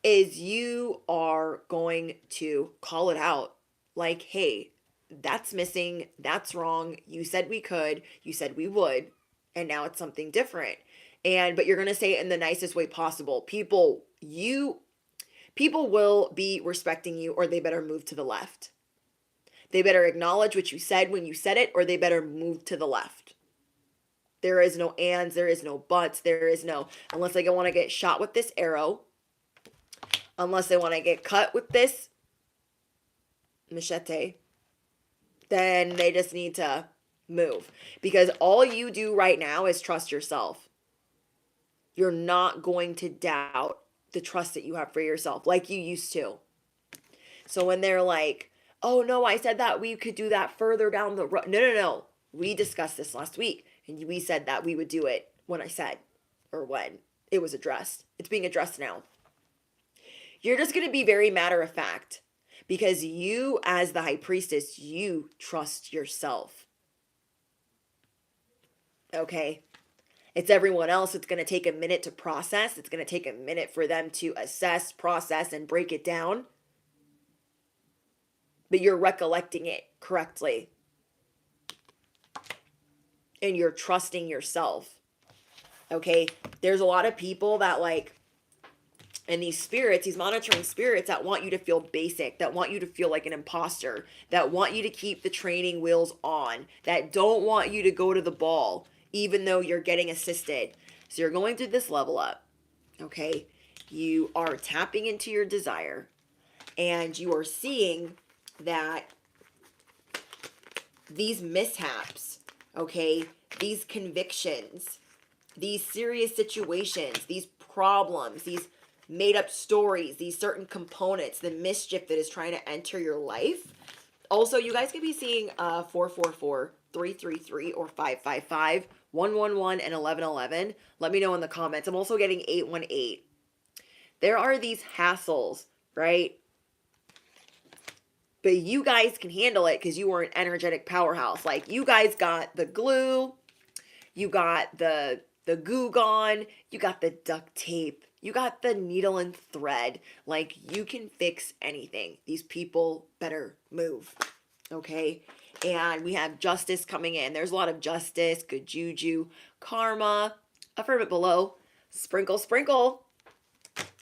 is you are going to call it out. Like, hey, that's missing, that's wrong. You said we could, you said we would, and now it's something different. And but you're going to say it in the nicest way possible. People will be respecting you, or they better move to the left. They better acknowledge what you said when you said it, or they better move to the left. There is no ands, there is no buts, there is no, unless they want to get shot with this arrow, unless they want to get cut with this machete, then they just need to move. Because all you do right now is trust yourself. You're not going to doubt the trust that you have for yourself like you used to. So when they're like, oh no, I said that we could do that further down the road. No. We discussed this last week, and we said that we would do it when I said, or when it was addressed. It's being addressed now. You're just going to be very matter of fact, because you, as the high priestess, you trust yourself. Okay? It's everyone else. It's going to take a minute to process. It's going to take a minute for them to assess, process, and break it down. But you're recollecting it correctly. And you're trusting yourself. Okay? There's a lot of people that like, and these spirits, these monitoring spirits that want you to feel basic, that want you to feel like an imposter, that want you to keep the training wheels on, that don't want you to go to the ball, even though you're getting assisted. So you're going through this level up, okay? You are tapping into your desire, and you are seeing that these mishaps, okay, these convictions, these serious situations, these problems, these made up stories, these certain components, the mischief that is trying to enter your life. Also, you guys could be seeing 444, 333, or 555, 111, and 1111. Let me know in the comments. I'm also getting 818. There are these hassles, right? But you guys can handle it because you are an energetic powerhouse. Like, you guys got the glue, you got the goo gone, you got the duct tape, you got the needle and thread. Like, you can fix anything. These people better move, okay? And we have justice coming in. There's a lot of justice, good juju, karma. Affirm it below. Sprinkle, sprinkle.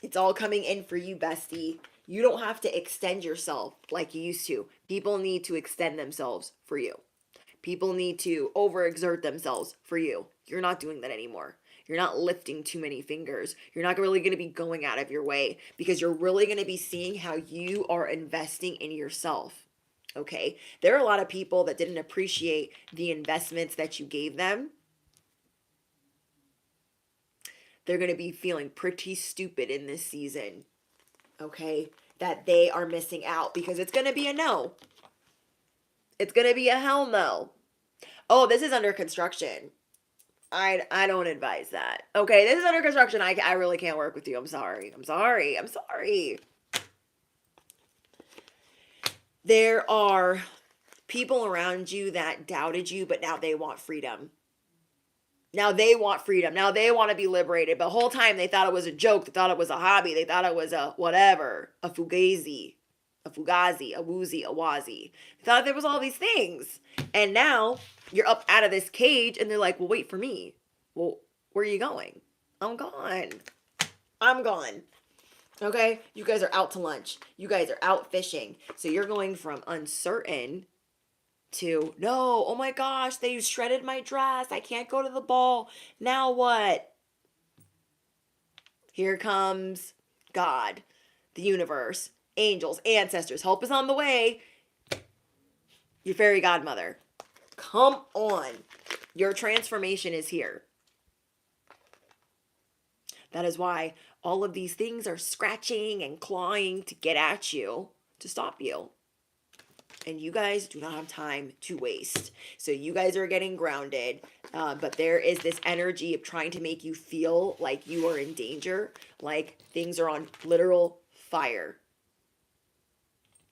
It's all coming in for you, bestie. You don't have to extend yourself like you used to. People need to extend themselves for you. People need to overexert themselves for you. You're not doing that anymore. You're not lifting too many fingers. You're not really going to be going out of your way, because you're really going to be seeing how you are investing in yourself. Okay? There are a lot of people that didn't appreciate the investments that you gave them. They're going to be feeling pretty stupid in this season. Okay? That they are missing out, because it's going to be a no. It's going to be a hell no. Oh, this is under construction. I don't advise that. Okay, this is under construction. I really can't work with you. I'm sorry. There are people around you that doubted you, but now they want freedom. Now they want freedom. Now they want to be liberated. But the whole time they thought it was a joke. They thought it was a hobby. They thought it was a whatever. A fugazi, a woozy, a wazi. They thought there was all these things. And now you're up out of this cage, and they're like, well, wait for me. Well, where are you going? I'm gone. Okay? You guys are out to lunch. You guys are out fishing. So you're going from uncertain to, no, oh my gosh, they shredded my dress. I can't go to the ball. Now what? Here comes God, the universe, angels, ancestors. Help is on the way. Your fairy godmother. Come on. Your transformation is here. That is why all of these things are scratching and clawing to get at you, to stop you. And you guys do not have time to waste. So you guys are getting grounded, but there is this energy of trying to make you feel like you are in danger, like things are on literal fire.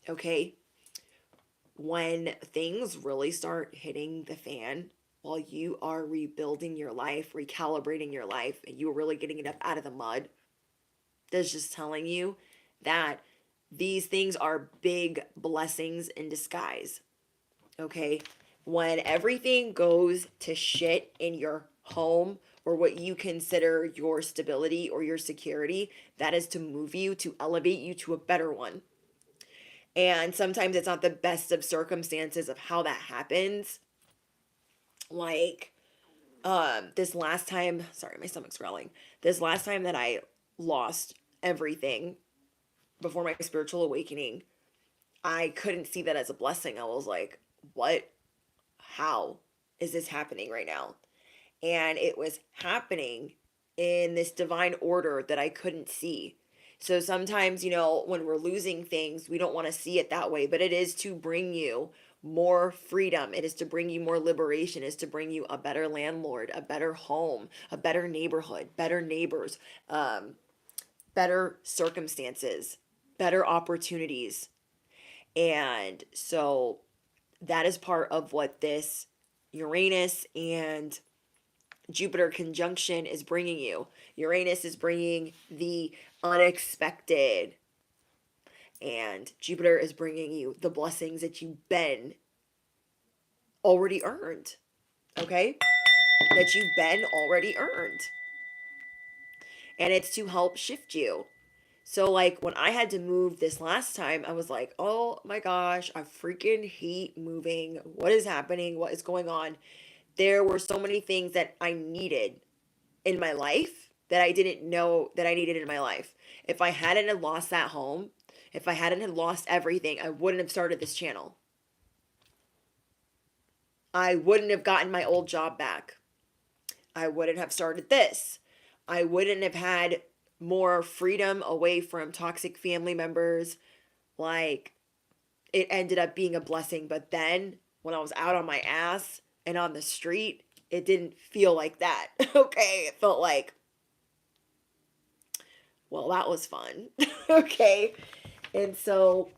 Okay? When things really start hitting the fan, while you are rebuilding your life, recalibrating your life, and you're really getting it up out of the mud, that's just telling you that these things are big blessings in disguise. Okay? When everything goes to shit in your home or what you consider your stability or your security, that is to move you, to elevate you to a better one. And sometimes it's not the best of circumstances of how that happens. Like, this last time, sorry, my stomach's growling. This last time that I lost everything before my spiritual awakening, I couldn't see that as a blessing. I was like, what? How is this happening right now? And it was happening in this divine order that I couldn't see. So sometimes, when we're losing things, we don't want to see it that way, but it is to bring you more freedom. It is to bring you more liberation. It is to bring you a better landlord, a better home, a better neighborhood, better neighbors, better circumstances, better opportunities. And so that is part of what this Uranus and Jupiter conjunction is bringing you. Uranus is bringing the unexpected, and Jupiter is bringing you the blessings that you've been already earned. Okay? That you've been already earned. And it's to help shift you. So, like, when I had to move this last time, I was like, oh my gosh, I freaking hate moving. What is happening? What is going on? There were so many things that I needed in my life that I didn't know that I needed in my life. If I hadn't have lost that home, if I hadn't have lost everything, I wouldn't have started this channel. I wouldn't have gotten my old job back. I wouldn't have started this. I wouldn't have had more freedom away from toxic family members. Like, it ended up being a blessing. But then when I was out on my ass and on the street, it didn't feel like that. Okay. It felt like, well, that was fun. Okay. And so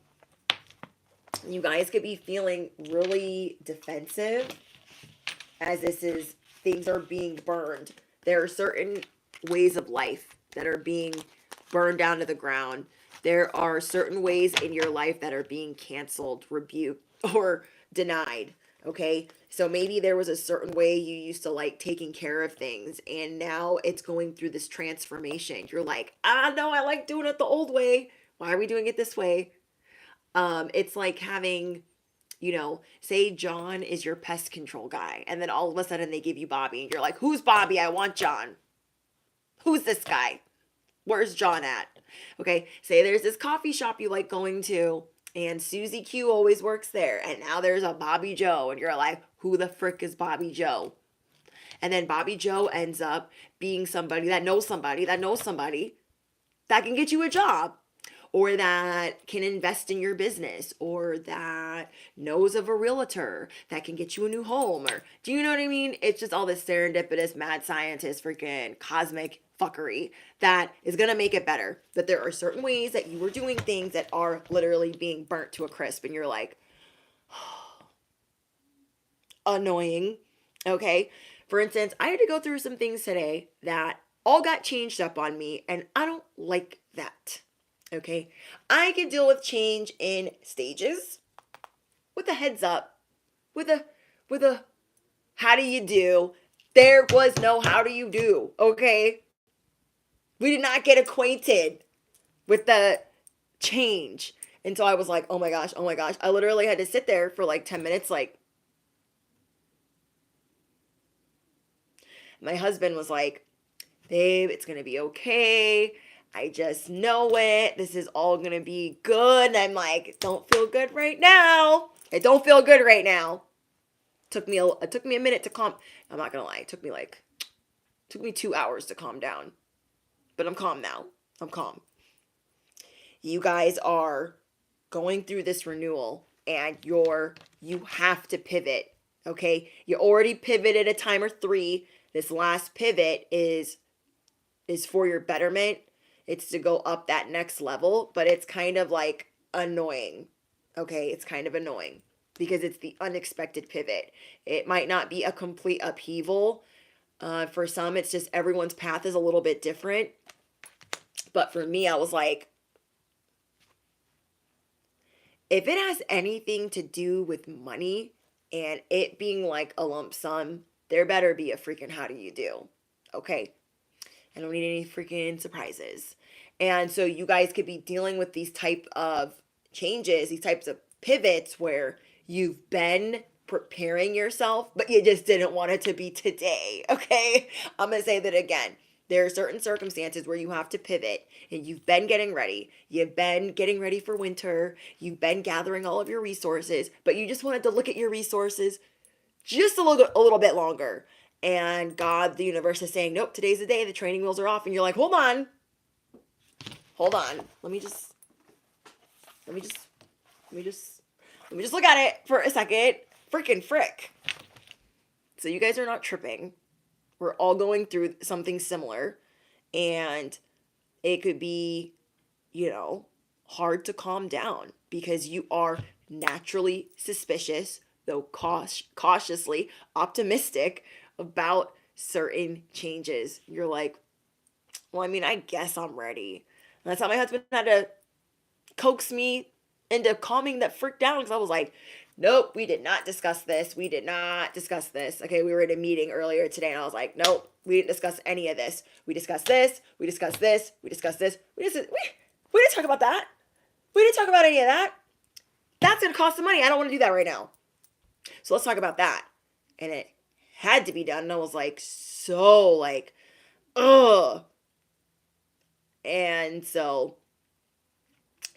you guys could be feeling really defensive as things are being burned. There are certain ways of life that are being burned down to the ground. There are certain ways in your life that are being canceled, rebuked, or denied. Okay. So maybe there was a certain way you used to like taking care of things, and now it's going through this transformation. You're like, no, I like doing it the old way. Why are we doing it this way? It's like having, say John is your pest control guy, and then all of a sudden they give you Bobby, and you're like, who's Bobby? I want John. Who's this guy? Where's John at? Okay, say there's this coffee shop you like going to, and Susie Q always works there, and now there's a Bobby Joe, and you're like, who the frick is Bobby Joe? And then Bobby Joe ends up being somebody that knows somebody that knows somebody that can get you a job, or that can invest in your business, or that knows of a realtor that can get you a new home, or do you know what I mean? It's just all this serendipitous, mad scientist, freaking cosmic fuckery that is going to make it better. But there are certain ways that you are doing things that are literally being burnt to a crisp, and you're like, annoying. Okay. For instance, I had to go through some things today that all got changed up on me, and I don't like that. Okay. I can deal with change in stages, with a heads up, with a how do you do? There was no how do you do. Okay. We did not get acquainted with the change. And so I was like, oh my gosh, oh my gosh. I literally had to sit there for like 10 minutes. Like, my husband was like, babe, it's going to be okay. I just know it. This is all going to be good. And I'm like, don't feel good right now. I don't feel good right now. It took me a minute to calm. I'm not going to lie. It took me 2 hours to calm down. But I'm calm now. I'm calm. You guys are going through this renewal, and you have to pivot. Okay, you already pivoted a time or 3. This last pivot is for your betterment. It's to go up that next level, but it's kind of like annoying. Okay, it's kind of annoying because it's the unexpected pivot. It might not be a complete upheaval. For some, it's just everyone's path is a little bit different. But for me, I was like, if it has anything to do with money and it being like a lump sum, there better be a freaking how do you do. Okay. I don't need any freaking surprises. And so you guys could be dealing with these type of changes, these types of pivots where you've been preparing yourself, but you just didn't want it to be today. Okay. I'm going to say that again. There are certain circumstances where you have to pivot and you've been getting ready. You've been getting ready for winter. You've been gathering all of your resources, but you just wanted to look at your resources just a little bit longer. And God, the universe is saying, nope, today's the day. The training wheels are off. And you're like, hold on. Let me just look at it for a second. Freaking frick. So you guys are not tripping. We're all going through something similar, and it could be, hard to calm down because you are naturally suspicious, though cautiously optimistic about certain changes. You're like, well, I mean, I guess I'm ready. And that's how my husband had to coax me into calming that freak down because I was like, nope, we did not discuss this. Okay, we were in a meeting earlier today and I was like, nope, we didn't discuss any of this. We discussed this. We didn't talk about that. We didn't talk about any of that. That's going to cost some money. I don't want to do that right now. So let's talk about that. And it had to be done. And I was like, ugh. And so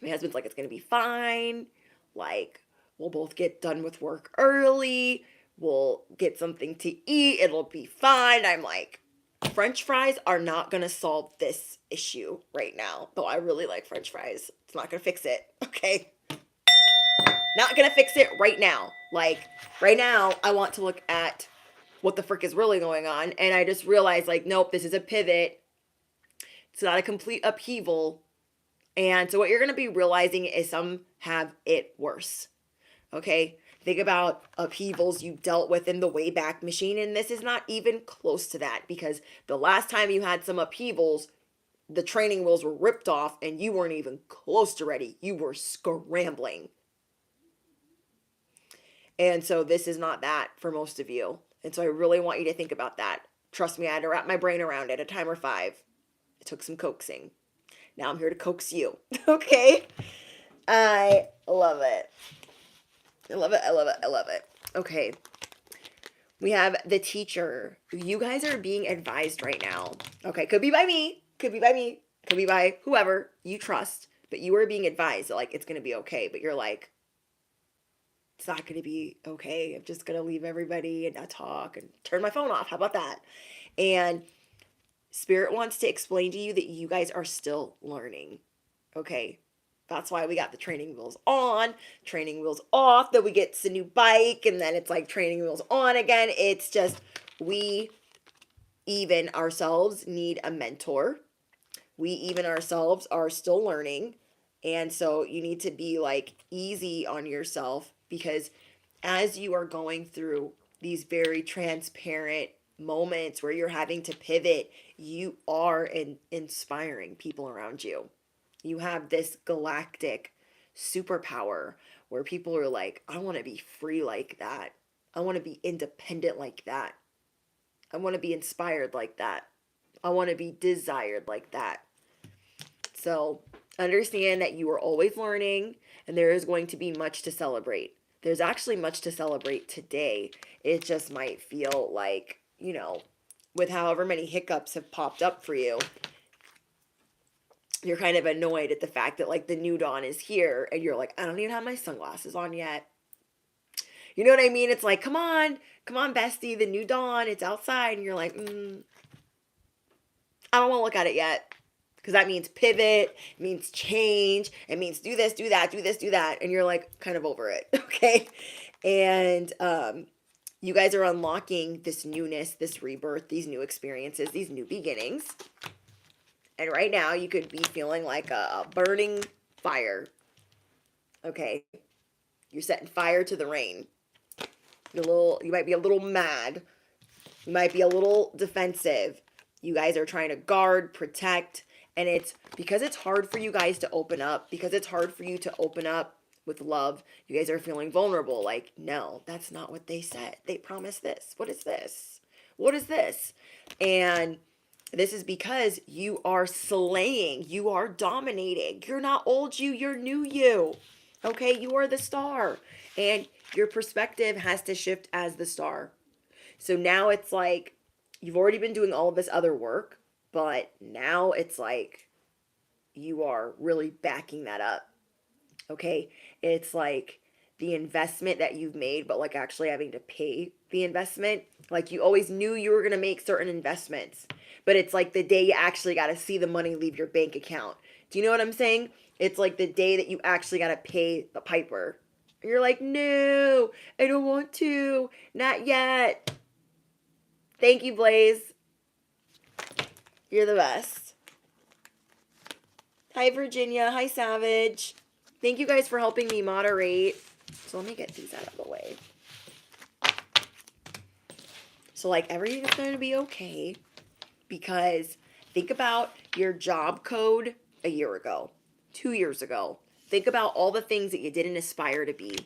my husband's like, it's going to be fine. Like, we'll both get done with work early. We'll get something to eat. It'll be fine. I'm like, French fries are not going to solve this issue right now. Though I really like French fries. It's not going to fix it. Okay. Not going to fix it right now. Like, right now, I want to look at what the frick is really going on. And I just realized, like, nope, this is a pivot. It's not a complete upheaval. And so what you're going to be realizing is some have it worse. Okay? Think about upheavals you dealt with in the Wayback Machine, and this is not even close to that because the last time you had some upheavals, the training wheels were ripped off and you weren't even close to ready. You were scrambling. And so this is not that for most of you. And so I really want you to think about that. Trust me, I had to wrap my brain around it. A timer 5. It took some coaxing. Now I'm here to coax you. Okay? I love it. I love it. Okay. We have the teacher. You guys are being advised right now. Okay. Could be by me. Could be by whoever you trust. But you are being advised that, like, it's going to be okay. But you're like, it's not going to be okay. I'm just going to leave everybody and not talk and turn my phone off. How about that? And Spirit wants to explain to you that you guys are still learning. Okay. That's why we got the training wheels on, training wheels off, then we get the new bike, and then it's like training wheels on again. It's just, we even ourselves need a mentor. We even ourselves are still learning. And so you need to be like easy on yourself because as you are going through these very transparent moments where you're having to pivot, you are inspiring people around you. You have this galactic superpower where people are like, I want to be free like that. I want to be independent like that. I want to be inspired like that. I want to be desired like that. So understand that you are always learning and there is going to be much to celebrate. There's actually much to celebrate today. It just might feel like, with however many hiccups have popped up for you, you're kind of annoyed at the fact that, like, the new dawn is here and you're like, I don't even have my sunglasses on yet. You know what I mean? It's like, come on, bestie, the new dawn, it's outside. And you're like, I don't want to look at it yet. Because that means pivot, it means change, it means do this, do that, do this, do that. And you're like kind of over it. Okay. And you guys are unlocking this newness, this rebirth, these new experiences, these new beginnings. And right now you could be feeling like a burning fire. Okay. You're setting fire to the rain. You might be a little mad. You might be a little defensive. You guys are trying to guard, protect, and it's because it's hard for you guys to open up, because it's hard for you to open up with love. You guys are feeling vulnerable. Like, no, that's not what they said. They promised this. What is this? What is this? And this is because you are slaying. You are dominating. You're not old you, you're new you. Okay, you are the star. And your perspective has to shift as the star. So now it's like you've already been doing all of this other work, but now it's like you are really backing that up. Okay? It's like the investment that you've made, but like actually having to pay the investment. Like you always knew you were going to make certain investments, but it's like the day you actually got to see the money leave your bank account. Do you know what I'm saying? It's like the day that you actually got to pay the piper. And you're like, no, I don't want to. Not yet. Thank you, Blaze. You're the best. Hi, Virginia. Hi, Savage. Thank you guys for helping me moderate. So let me get these out of the way. So like everything is going to be okay, because think about your job code a year ago, 2 years ago. Think about all the things that you didn't aspire to be,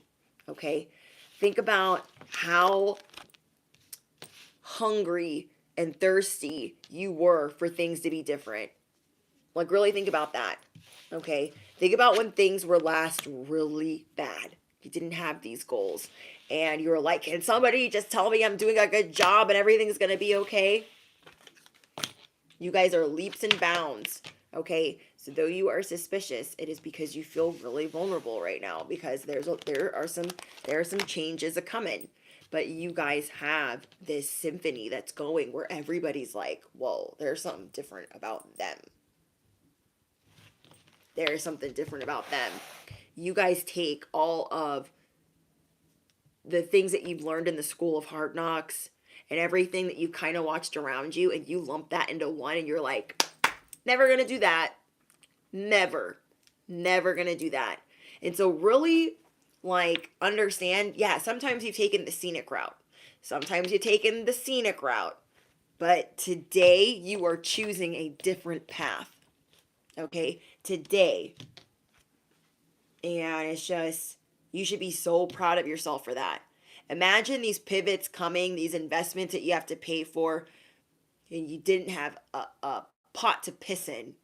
okay? Think about how hungry and thirsty you were for things to be different. Like really think about that, okay? Think about when things were last really bad. You didn't have these goals and you were like, can somebody just tell me I'm doing a good job and everything's going to be okay? You guys are leaps and bounds, okay? So though you are suspicious, it is because you feel really vulnerable right now, because there are some changes a coming. But you guys have this symphony that's going where everybody's like, whoa, there's something different about them. There is something different about them. You guys take all of the things that you've learned in the school of hard knocks and everything that you kind of watched around you, and you lump that into one, and you're like, never going to do that. Never going to do that. And so really like understand, yeah, sometimes you've taken the scenic route. Sometimes you've taken the scenic route. But today you are choosing a different path. Okay? Today. And it's just, you should be so proud of yourself for that. Imagine these pivots coming, these investments that you have to pay for, and you didn't have a pot to piss in.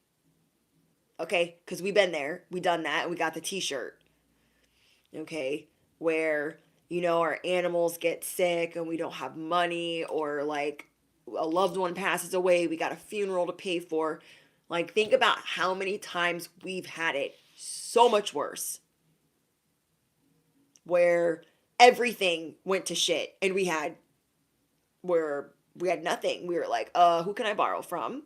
Okay? Because we've been there. We done that, and we got the t-shirt. Okay? Where, our animals get sick and we don't have money, or like a loved one passes away, we got a funeral to pay for. Like, think about how many times we've had it so much worse, where everything went to shit and we had nothing. We were like, who can I borrow from?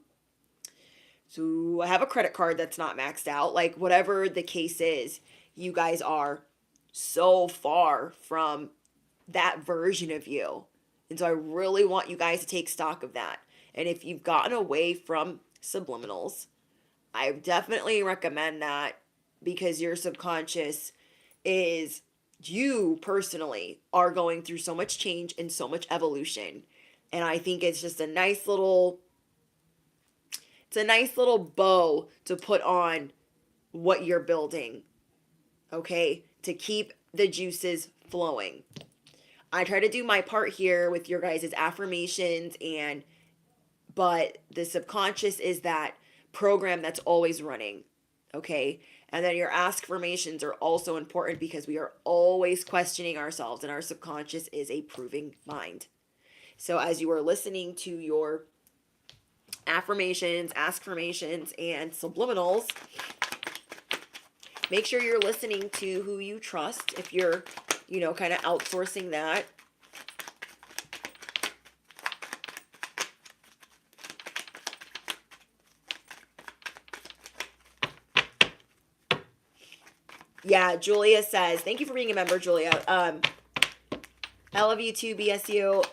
So I have a credit card that's not maxed out. Like, whatever the case is, you guys are so far from that version of you. And so I really want you guys to take stock of that. And if you've gotten away from subliminals, I definitely recommend that, because your subconscious is, you personally are going through so much change and so much evolution. And I think it's just a nice little bow to put on what you're building, okay? To keep the juices flowing. I try to do my part here with your guys' affirmations, but the subconscious is that program that's always running, okay? And then your affirmations are also important, because we are always questioning ourselves, and our subconscious is a proving mind. So as you are listening to your affirmations, askformations, and subliminals, make sure you're listening to who you trust. If you're, kind of outsourcing that. Yeah, Julia says, thank you for being a member, Julia. I love you too, BSU.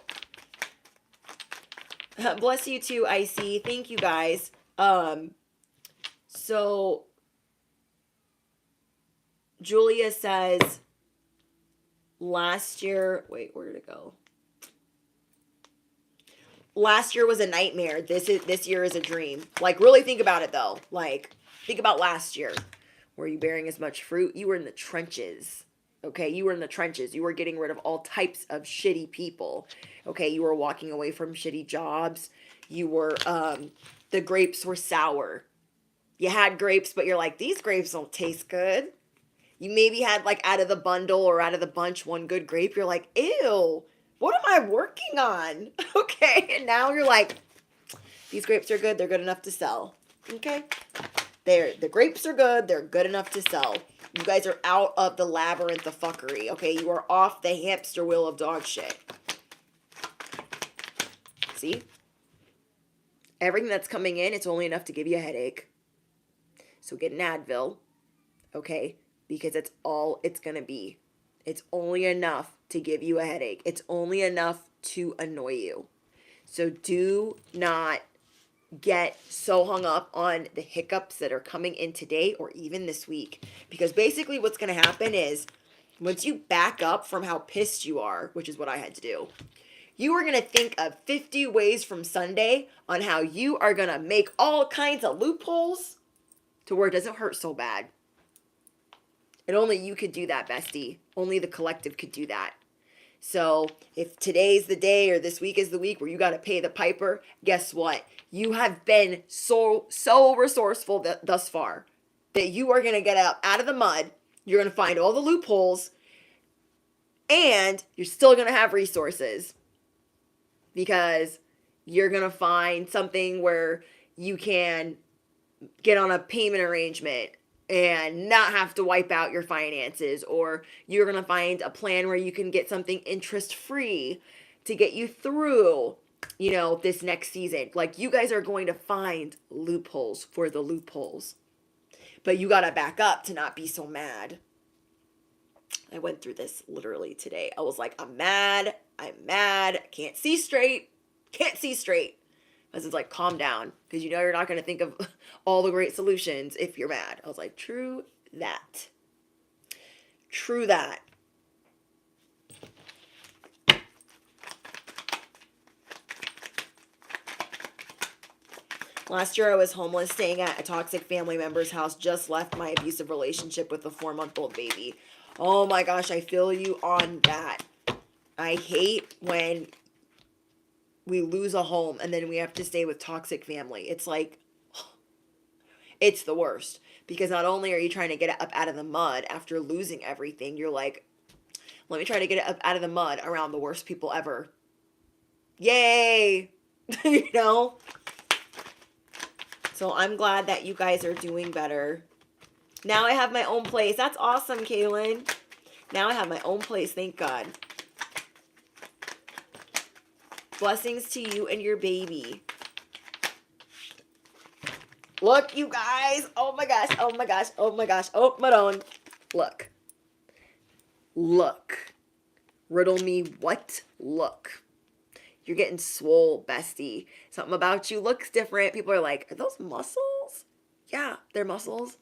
Bless you too, IC. Thank you guys. So Julia says last year, wait, where did it go? Last year was a nightmare. This year is a dream. Like, really think about it though. Like, think about last year. Were you bearing as much fruit? You were in the trenches. Okay, you were in the trenches. You were getting rid of all types of shitty people. Okay, you were walking away from shitty jobs. You were the grapes were sour. You had grapes, but you're like, these grapes don't taste good. You maybe had like out of the bundle or out of the bunch one good grape. You're like, ew, what am I working on? Okay, and now you're like, these grapes are good. They're good enough to sell. Okay, the grapes are good. They're good enough to sell. You guys are out of the labyrinth of fuckery. Okay, you are off the hamster wheel of dog shit. See, everything that's coming in, it's only enough to give you a headache. So get an Advil, okay? Because it's all it's going to be. It's only enough to give you a headache. It's only enough to annoy you. So do not get so hung up on the hiccups that are coming in today or even this week. Because basically what's going to happen is once you back up from how pissed you are, which is what I had to do, you are going to think of 50 ways from Sunday on how you are going to make all kinds of loopholes to where it doesn't hurt so bad. And only you could do that, bestie. Only the collective could do that. So if today's the day or this week is the week where you got to pay the piper, guess what? You have been so resourceful thus far that you are going to get out of the mud. You're going to find all the loopholes and you're still going to have resources because you're going to find something where you can get on a payment arrangement and not have to wipe out your finances, or you're going to find a plan where you can get something interest free to get you through, this next season. Like, you guys are going to find loopholes for the loopholes, but you got to back up to not be so mad. I went through this literally today. I was like, I'm mad. I can't see straight. Because it's like, calm down. Because you're not going to think of all the great solutions if you're mad. I was like, true that. Last year I was homeless, staying at a toxic family member's house, just left my abusive relationship with a 4-month-old baby. Oh my gosh, I feel you on that. I hate when we lose a home and then we have to stay with toxic family. It's like, it's the worst. Because not only are you trying to get up out of the mud after losing everything, you're like, let me try to get it up out of the mud around the worst people ever. Yay! So I'm glad that you guys are doing better. Now I have my own place. That's awesome, Kaylin. Now I have my own place, thank God. Blessings to you and your baby. Look, you guys. Oh my gosh. Oh, Madone. Look. Riddle me what? Look. You're getting swole, bestie. Something about you looks different. People are like, are those muscles? Yeah, they're muscles.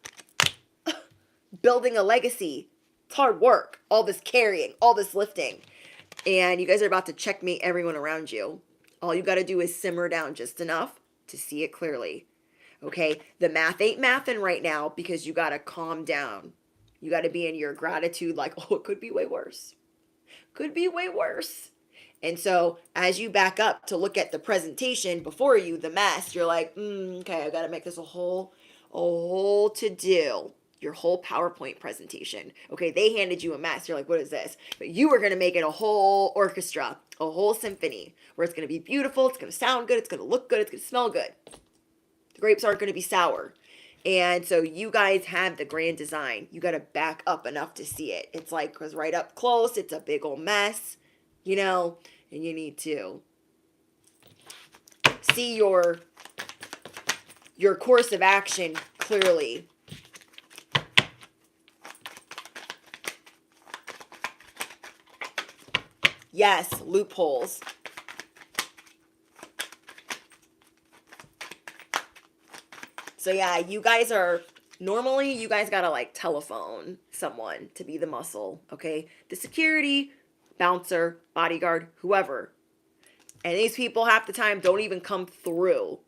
Building a legacy. It's hard work. All this carrying, all this lifting. And you guys are about to checkmate everyone around you. All you got to do is simmer down just enough to see it clearly. Okay? The math ain't mathing right now because you got to calm down. You got to be in your gratitude like, oh, it could be way worse. And so as you back up to look at the presentation before you, the mess, you're like, okay, I got to make this a whole to-do. Your whole PowerPoint presentation. Okay, they handed you a mess. You're like, what is this? But you were going to make it a whole orchestra, a whole symphony, where it's going to be beautiful, it's going to sound good, it's going to look good, it's going to smell good. The grapes aren't going to be sour. And so you guys have the grand design. You got to back up enough to see it. It's like, because right up close, it's a big old mess, and you need to see your course of action clearly. Yes, loopholes. So yeah, you guys are, normally you guys gotta like telephone someone to be the muscle, okay? The security, bouncer, bodyguard, whoever. And these people half the time don't even come through.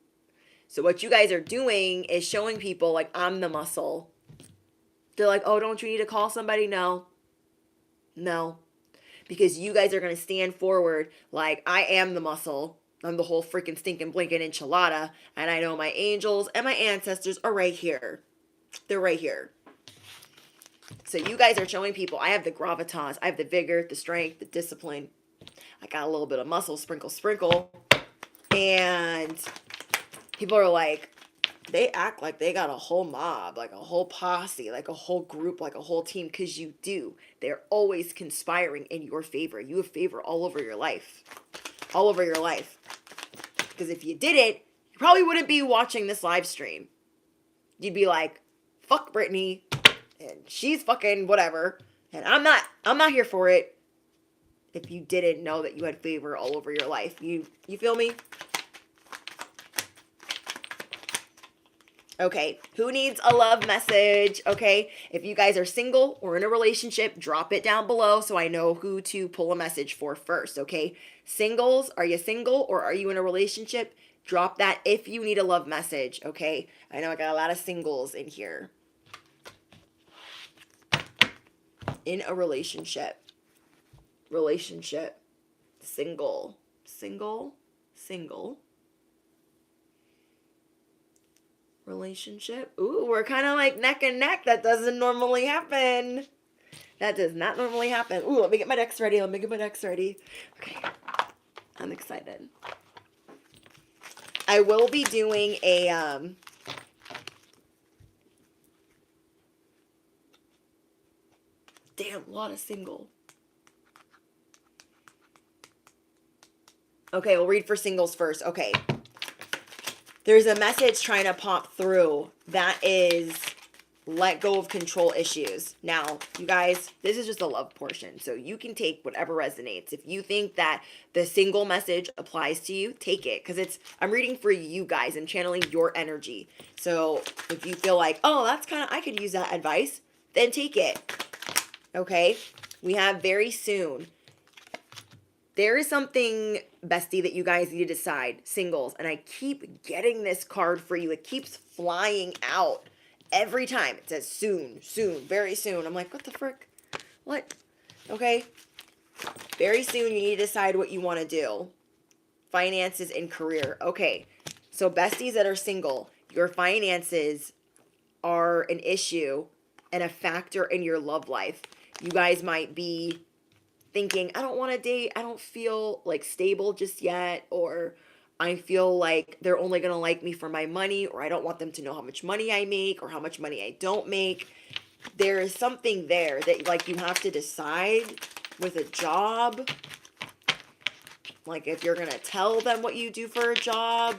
So what you guys are doing is showing people like, I'm the muscle. They're like, oh, don't you need to call somebody? No. No. Because you guys are going to stand forward like, I am the muscle. I'm the whole freaking stinking blinking enchilada. And I know my angels and my ancestors are right here. They're right here. So you guys are showing people, I have the gravitas. I have the vigor, the strength, the discipline. I got a little bit of muscle, sprinkle, sprinkle. And people are like, they act like they got a whole mob, like a whole posse, like a whole group, like a whole team, because you do. They're always conspiring in your favor. You have favor all over your life. All over your life. Because if you didn't, you probably wouldn't be watching this live stream. You'd be like, fuck Brittany, and she's fucking whatever, and I'm not here for it. If you didn't know that you had favor all over your life. You feel me? Okay, who needs a love message? Okay, if you guys are single or in a relationship, drop it down below so I know who to pull a message for first, okay? Singles, are you single or are you in a relationship? Drop that if you need a love message, okay? I know I got a lot of singles in here. In a relationship. Relationship. Single. Single. Single. Relationship. Ooh, we're kind of like neck and neck. That doesn't normally happen. That does not normally happen. Ooh, let me get my decks ready. Okay. I'm excited. I will be doing a damn lot of single. Okay, we'll read for singles first. Okay. There's a message trying to pop through that is let go of control issues. Now, you guys, this is just a love portion, so you can take whatever resonates. If you think that the single message applies to you, take it, because I'm reading for you guys and channeling your energy. So if you feel like, oh, that's kind of, I could use that advice, then take it. Okay? We have very soon. There is something, bestie, that you guys need to decide, singles, and I keep getting this card for you. It keeps flying out every time. It says soon, soon, very soon. I'm like, what the frick? What? Okay. Very soon you need to decide what you want to do. Finances and career. Okay. So besties that are single, your finances are an issue and a factor in your love life. You guys might be thinking, I don't want to date, I don't feel like stable just yet, or I feel like they're only going to like me for my money, or I don't want them to know how much money I make or how much money I don't make. There is something there that like you have to decide with a job. Like if you're going to tell them what you do for a job,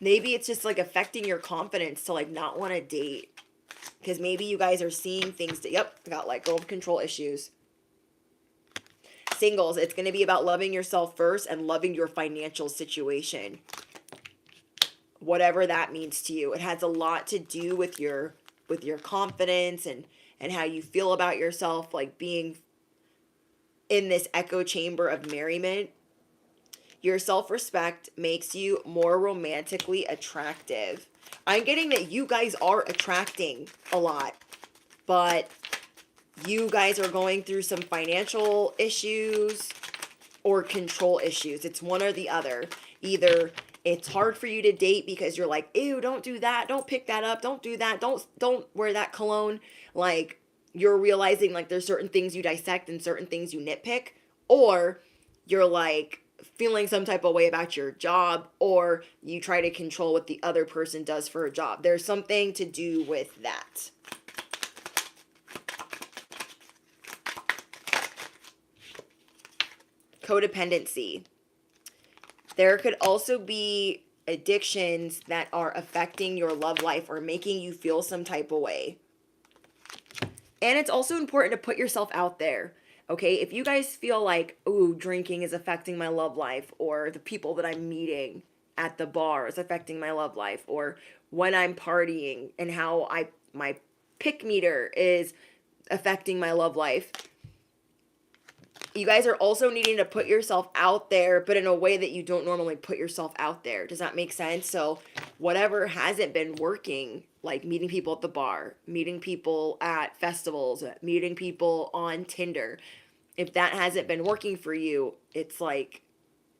maybe it's just like affecting your confidence to like not want to date. Because maybe you guys are seeing things that, yep, I got let go of control issues. Singles, it's going to be about loving yourself first and loving your financial situation. Whatever that means to you. It has a lot to do with your confidence and how you feel about yourself, like being in this echo chamber of merriment. Your self-respect makes you more romantically attractive. I'm getting that you guys are attracting a lot, but you guys are going through some financial issues or control issues. It's one or the other. Either it's hard for you to date because you're like, ew, don't do that. Don't pick that up. Don't do that. Don't wear that cologne. Like you're realizing like there's certain things you dissect and certain things you nitpick, or you're like feeling some type of way about your job, or you try to control what the other person does for a job. There's something to do with that. Codependency. There could also be addictions that are affecting your love life or making you feel some type of way. And it's also important to put yourself out there. Okay, if you guys feel like, ooh, drinking is affecting my love life, or the people that I'm meeting at the bar is affecting my love life, or when I'm partying and how my pick meter is affecting my love life, you guys are also needing to put yourself out there, but in a way that you don't normally put yourself out there. Does that make sense? So whatever hasn't been working, like meeting people at the bar, meeting people at festivals, meeting people on Tinder, if that hasn't been working for you, it's like,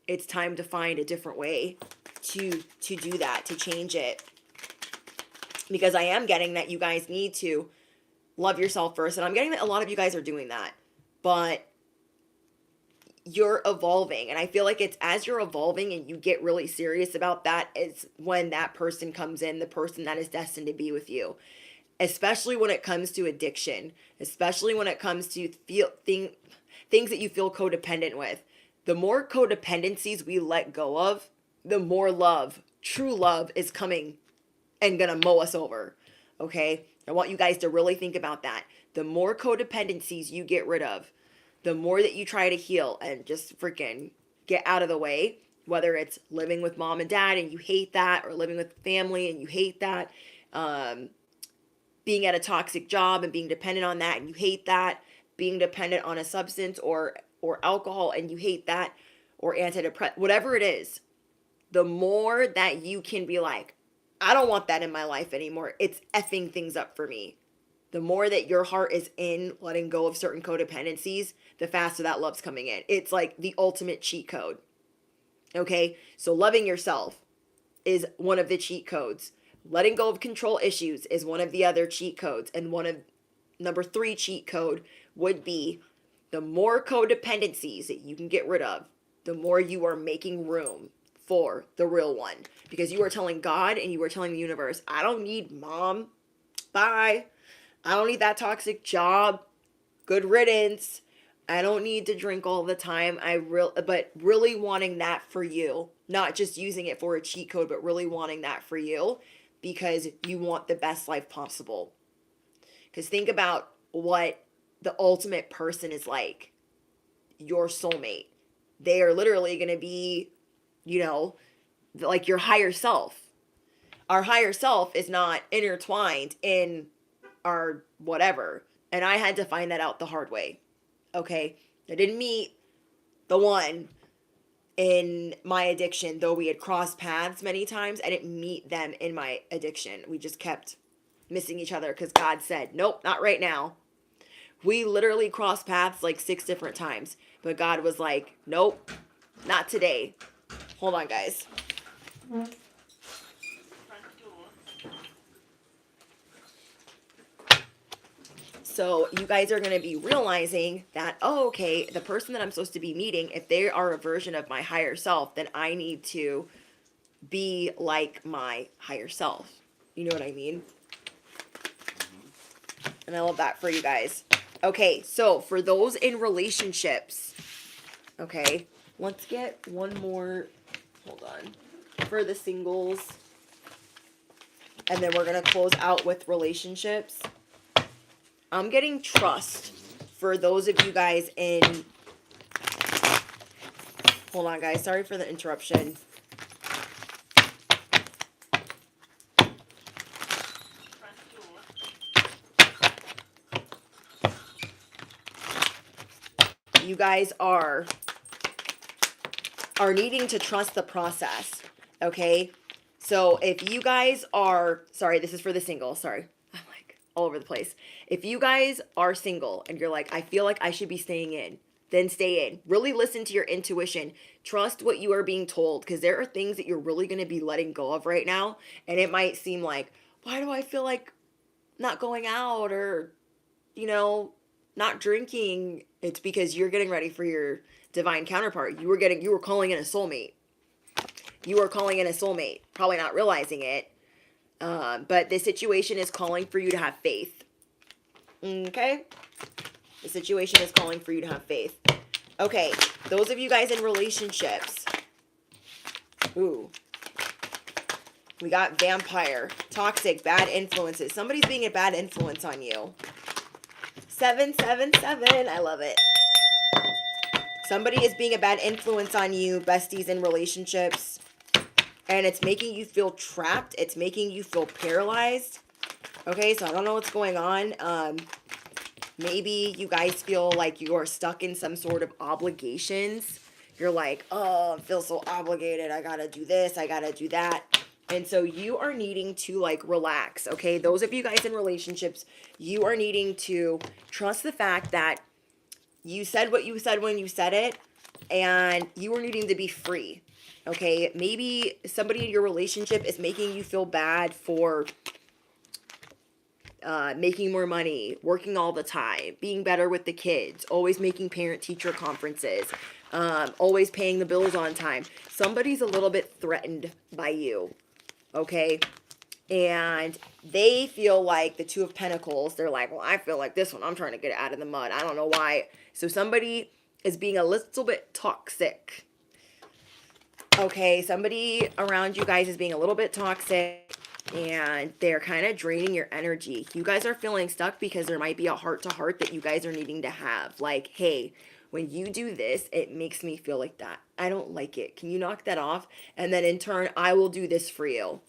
it's time to find a different way to do that, to change it. Because I am getting that you guys need to love yourself first. And I'm getting that a lot of you guys are doing that. But you're evolving. And I feel like it's as you're evolving and you get really serious about that is when that person comes in, the person that is destined to be with you. Especially when it comes to addiction. Especially when it comes to things that you feel codependent with. The more codependencies we let go of, the more love, true love, is coming and gonna mow us over. Okay? I want you guys to really think about that. The more codependencies you get rid of, the more that you try to heal and just freaking get out of the way, whether it's living with mom and dad and you hate that, or living with family and you hate that, being at a toxic job and being dependent on that and you hate that, being dependent on a substance or alcohol and you hate that, or antidepressant, whatever it is, the more that you can be like, I don't want that in my life anymore. It's effing things up for me. The more that your heart is in letting go of certain codependencies, the faster that love's coming in. It's like the ultimate cheat code. Okay? So loving yourself is one of the cheat codes. Letting go of control issues is one of the other cheat codes. And number 3 cheat code would be the more codependencies that you can get rid of, the more you are making room for the real one. Because you are telling God and you are telling the universe, I don't need mom. Bye. I don't need that toxic job. Good riddance. I don't need to drink all the time. But really wanting that for you. Not just using it for a cheat code, but really wanting that for you. Because you want the best life possible. Because think about what the ultimate person is like. Your soulmate. They are literally going to be, like your higher self. Our higher self is not intertwined in our whatever. And I had to find that out the hard way. Okay? I didn't meet the one in my addiction, though we had crossed paths many times. I didn't meet them in my addiction. We just kept missing each other because God said, nope, not right now. We literally crossed paths like 6 different times. But God was like, nope, not today. Hold on, guys. So you guys are going to be realizing that, oh, okay, the person that I'm supposed to be meeting, if they are a version of my higher self, then I need to be like my higher self. You know what I mean? And I love that for you guys. Okay, so for those in relationships, okay, let's get one more, hold on, for the singles. And then we're going to close out with relationships. I'm getting trust for those of you guys in... Hold on, guys. Sorry for the interruption. You guys are needing to trust the process, okay? So if you guys are... Sorry, this is for the single. Sorry. I'm like all over the place. If you guys are single and you're like, I feel like I should be staying in, then stay in. Really listen to your intuition. Trust what you are being told, because there are things that you're really going to be letting go of right now. And it might seem like, why do I feel like not going out or, not drinking? It's because you're getting ready for your divine counterpart. You were calling in a soulmate. You were calling in a soulmate, probably not realizing it. But this situation is calling for you to have faith. Okay? The situation is calling for you to have faith. Okay, those of you guys in relationships. Ooh. We got vampire, toxic, bad influences. Somebody's being a bad influence on you. 777. I love it. Somebody is being a bad influence on you, besties in relationships. And it's making you feel trapped. It's making you feel paralyzed. Okay, so I don't know what's going on. Maybe you guys feel like you are stuck in some sort of obligations. You're like, oh, I feel so obligated. I gotta do this. I gotta do that. And so you are needing to like relax, okay? Those of you guys in relationships, you are needing to trust the fact that you said what you said when you said it, and you are needing to be free, okay? Maybe somebody in your relationship is making you feel bad for making more money, working all the time, being better with the kids, always making parent-teacher conferences, always paying the bills on time. Somebody's a little bit threatened by you, okay? And they feel like the Two of Pentacles. They're like, well, I feel like this one. I'm trying to get it out of the mud. I don't know why. So somebody is being a little bit toxic. Okay, somebody around you guys is being a little bit toxic. And they're kind of draining your energy. You guys are feeling stuck because there might be a heart-to-heart that you guys are needing to have. Like, hey, when you do this, it makes me feel like that. I don't like it. Can you knock that off? And then in turn, I will do this for you.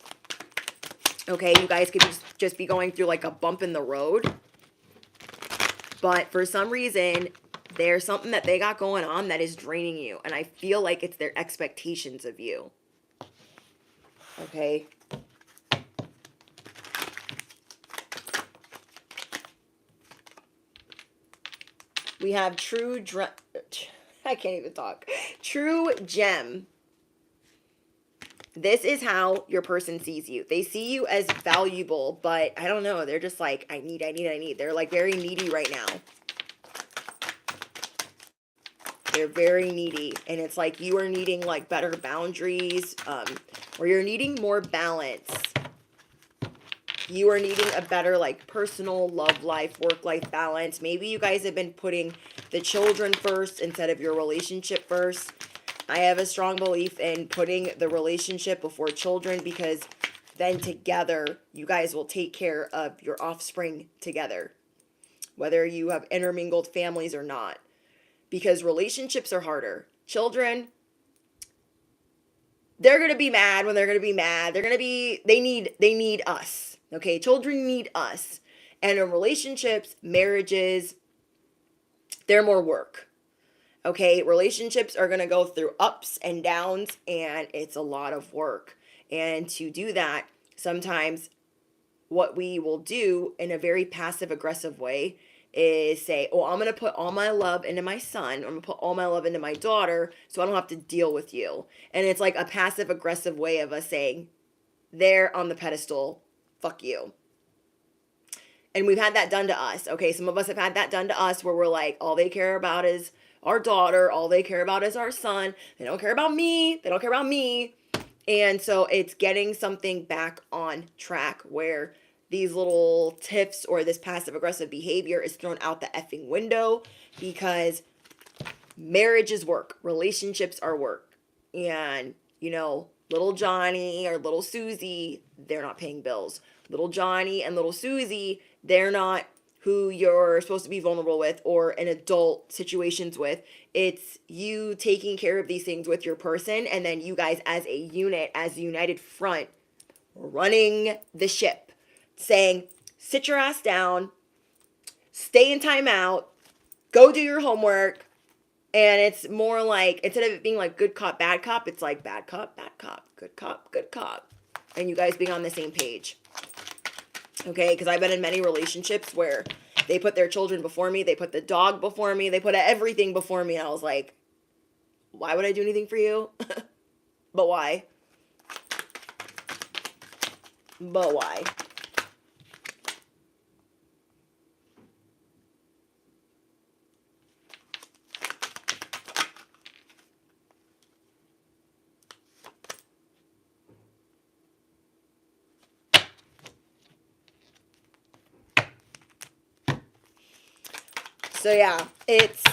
Okay, you guys could just be going through like a bump in the road. But for some reason, there's something that they got going on that is draining you. And I feel like it's their expectations of you. Okay. We have I can't even talk. True gem. This is how your person sees you. They see you as valuable, but I don't know. They're just like, I need. They're like very needy right now. They're very needy. And it's like you are needing like better boundaries, or you're needing more balance. You are needing a better like personal love life, work life balance. Maybe you guys have been putting the children first instead of your relationship first. I have a strong belief in putting the relationship before children, because then together you guys will take care of your offspring together, whether you have intermingled families or not, because relationships are harder. Children, they're going to be mad when they're going to be mad. They need us. Okay. Children need us. And in relationships, marriages, they're more work. Okay, relationships are going to go through ups and downs, and it's a lot of work. And to do that, sometimes what we will do in a very passive-aggressive way is say, oh, I'm going to put all my love into my son. I'm going to put all my love into my daughter so I don't have to deal with you. And it's like a passive-aggressive way of us saying, they're on the pedestal, fuck you. And we've had that done to us. Okay, some of us have had that done to us where we're like, all they care about is our daughter, all they care about is our son. They don't care about me. They don't care about me. And so it's getting something back on track where these little tiffs or this passive aggressive behavior is thrown out the effing window, because marriage is work. Relationships are work. And, you know, little Johnny or little Susie, they're not paying bills. Little Johnny and little Susie, they're not who you're supposed to be vulnerable with or in adult situations with. It's you taking care of these things with your person, and then you guys as a unit, as a united front, running the ship, saying, sit your ass down, stay in timeout, go do your homework. And it's more like, instead of it being like good cop, it's like bad cop, good cop, good cop. And you guys being on the same page. Okay, because I've been in many relationships where they put their children before me, they put the dog before me, they put everything before me, and I was like, why would I do anything for you? But why? But why? So yeah, it's,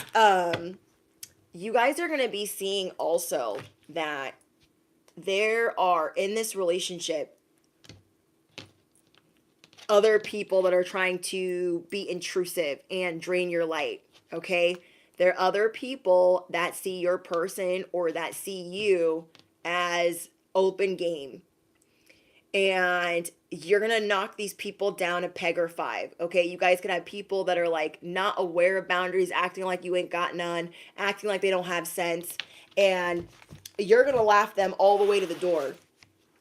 you guys are going to be seeing also that there are, in this relationship, other people that are trying to be intrusive and drain your light, okay? There are other people that see your person or that see you as open game. And you're going to knock these people down a peg or five, okay? You guys can have people that are like not aware of boundaries, acting like you ain't got none, acting like they don't have sense. And you're going to laugh them all the way to the door.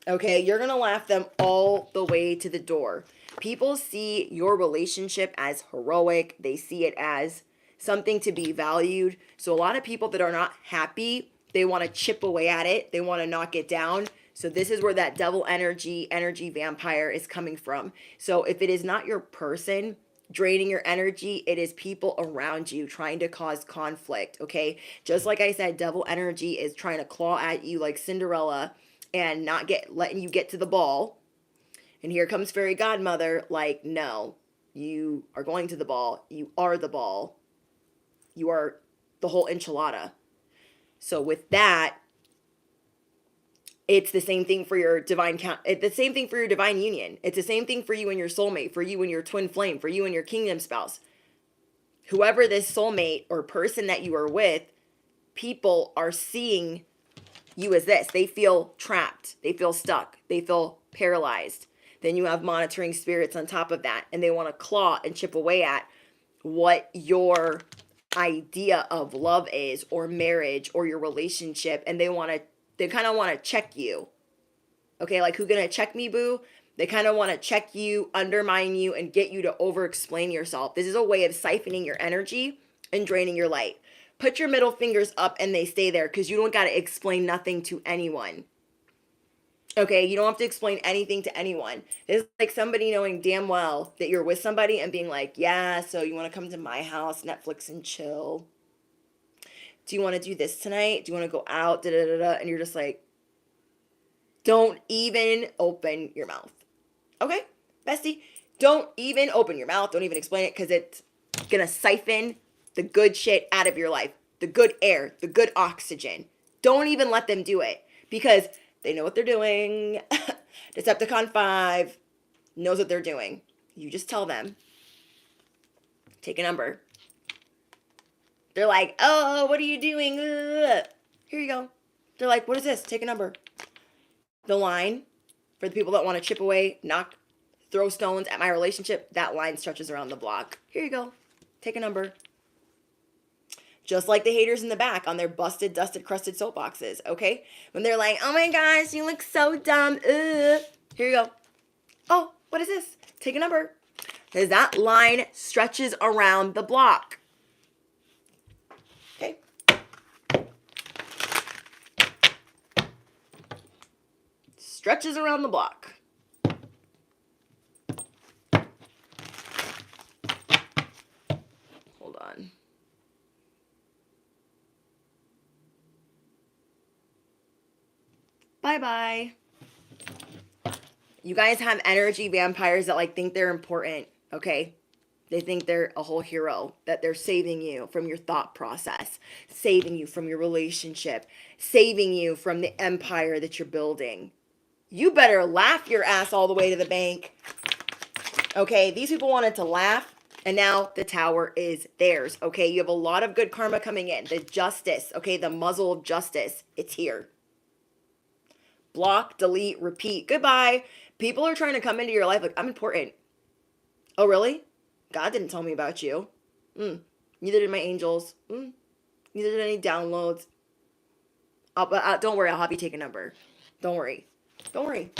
Okay, you're going to laugh them all the way to the door. People see your relationship as heroic. They see it as something to be valued. So a lot of people that are not happy, they want to chip away at it. They want to knock it down. So this is where that devil energy vampire is coming from. So if it is not your person draining your energy, it is people around you trying to cause conflict, okay? Just like I said, devil energy is trying to claw at you like Cinderella and not letting you get to the ball. And here comes fairy godmother, like, no, you are going to the ball. You are the ball. You are the whole enchilada. So with that, it's the same thing for your divine it's the same thing for your divine union. It's the same thing for you and your soulmate, for you and your twin flame, for you and your kingdom spouse. Whoever this soulmate or person that you are with, people are seeing you as this. They feel trapped. They feel stuck. They feel paralyzed. Then you have monitoring spirits on top of that, and they want to claw and chip away at what your idea of love is, or marriage, or your relationship, and they kind of want to check you. Okay, like, who gonna check me, boo? They kind of want to check you, undermine you, and get you to over-explain yourself. This is a way of siphoning your energy and draining your light. Put your middle fingers up and they stay there, because you don't got to explain nothing to anyone. Okay, you don't have to explain anything to anyone. It's like somebody knowing damn well that you're with somebody and being like, yeah, so you want to come to my house, Netflix and chill? Do you want to do this tonight? Do you want to go out? Da, da, da, da. And you're just like, don't even open your mouth. Okay, bestie? Don't even open your mouth. Don't even explain it, because it's going to siphon the good shit out of your life. The good air, the good oxygen. Don't even let them do it, because they know what they're doing. Decepticon 5 knows what they're doing. You just tell them, take a number. They're like, oh, what are you doing? Ugh. Here you go. They're like, what is this? Take a number. The line, for the people that want to chip away, knock, throw stones at my relationship, that line stretches around the block. Here you go. Take a number. Just like the haters in the back on their busted, dusted, crusted soapboxes, okay? When they're like, oh my gosh, you look so dumb. Ugh. Here you go. Oh, what is this? Take a number. Because that line stretches around the block. Okay? Stretches around the block. Hold on. Bye-bye. You guys have energy vampires that like think they're important, okay? They think they're a whole hero, that they're saving you from your thought process, saving you from your relationship, saving you from the empire that you're building. You better laugh your ass all the way to the bank. Okay, these people wanted to laugh, and now the tower is theirs. Okay, you have a lot of good karma coming in. The justice, okay, the muzzle of justice, it's here. Block, delete, repeat. Goodbye. People are trying to come into your life like, I'm important. Oh, really? God didn't tell me about you. Neither did my angels. Neither did any downloads. Don't worry, I'll have you take a number. Don't worry. Don't worry.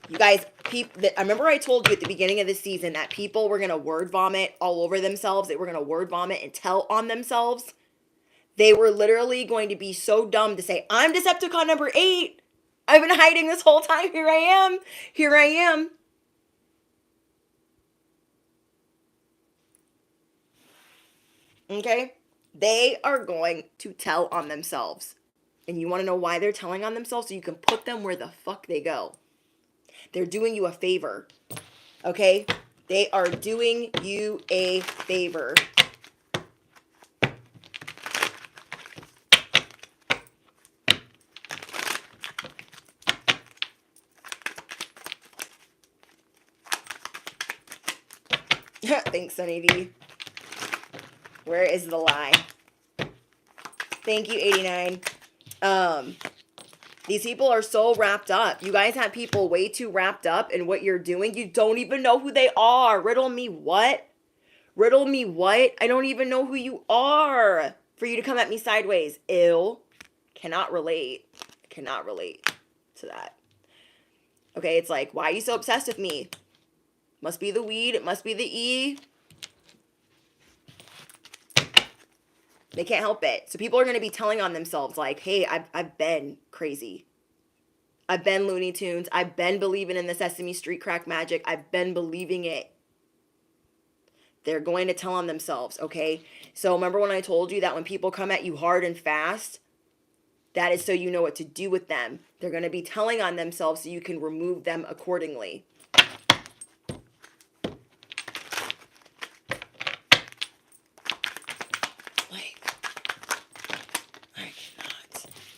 You guys, I remember I told you at the beginning of the season that people were going to word vomit all over themselves. They were going to word vomit and tell on themselves. They were literally going to be so dumb to say, I'm Decepticon number 8. I've been hiding this whole time. Here I am. Here I am. Okay? They are going to tell on themselves. And you want to know why they're telling on themselves? So you can put them where the fuck they go. They're doing you a favor. Okay? They are doing you a favor. Thanks, Sunny D. Where is the lie? Thank you, 89. These people are so wrapped up. You guys have people way too wrapped up in what you're doing. You don't even know who they are. Riddle me what? Riddle me what? I don't even know who you are for you to come at me sideways. Ew. Cannot relate. Cannot relate to that. Okay, it's like, why are you so obsessed with me? Must be the weed. It must be the E. They can't help it. So people are going to be telling on themselves like, hey, I've been crazy. I've been Looney Tunes. I've been believing in the Sesame Street crack magic. I've been believing it. They're going to tell on themselves, okay? So remember when I told you that when people come at you hard and fast, that is so you know what to do with them. They're going to be telling on themselves so you can remove them accordingly.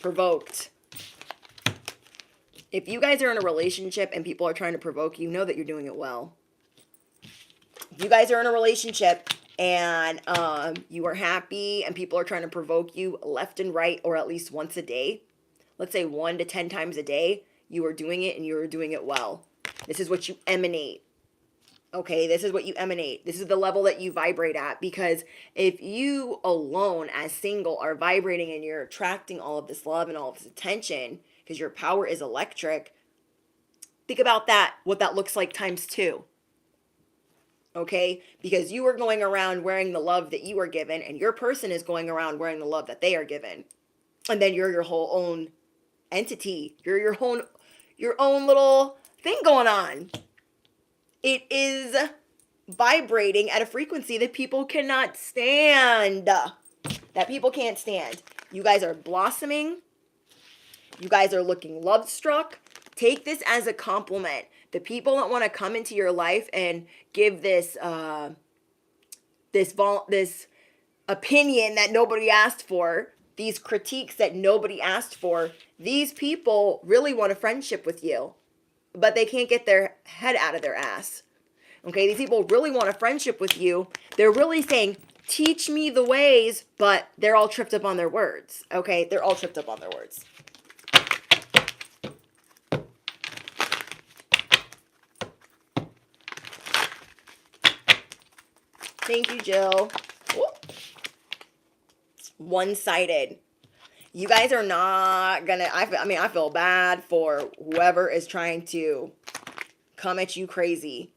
Provoked. If you guys are in a relationship and people are trying to provoke you, know that you're doing it well. If you guys are in a relationship and you are happy and people are trying to provoke you left and right or at least once a day, let's say 1 to 10 times a day, you are doing it and you are doing it well. This is what you emanate. Okay, this is what you emanate. This is the level that you vibrate at, because if you alone as single are vibrating and you're attracting all of this love and all of this attention because your power is electric, think about that, what that looks like times 2. Okay, because you are going around wearing the love that you are given and your person is going around wearing the love that they are given. And then you're your whole own entity. You're your own little thing going on. It is vibrating at a frequency that people cannot stand. That people can't stand. You guys are blossoming. You guys are looking love struck. Take this as a compliment. The people that want to come into your life and give this this opinion that nobody asked for, these critiques that nobody asked for, these people really want a friendship with you. But they can't get their head out of their ass. Okay, these people really want a friendship with you. They're really saying, teach me the ways, but they're all tripped up on their words. Okay, they're all tripped up on their words. Thank you, Jill. One-sided. You guys are not gonna, I feel bad for whoever is trying to come at you crazy.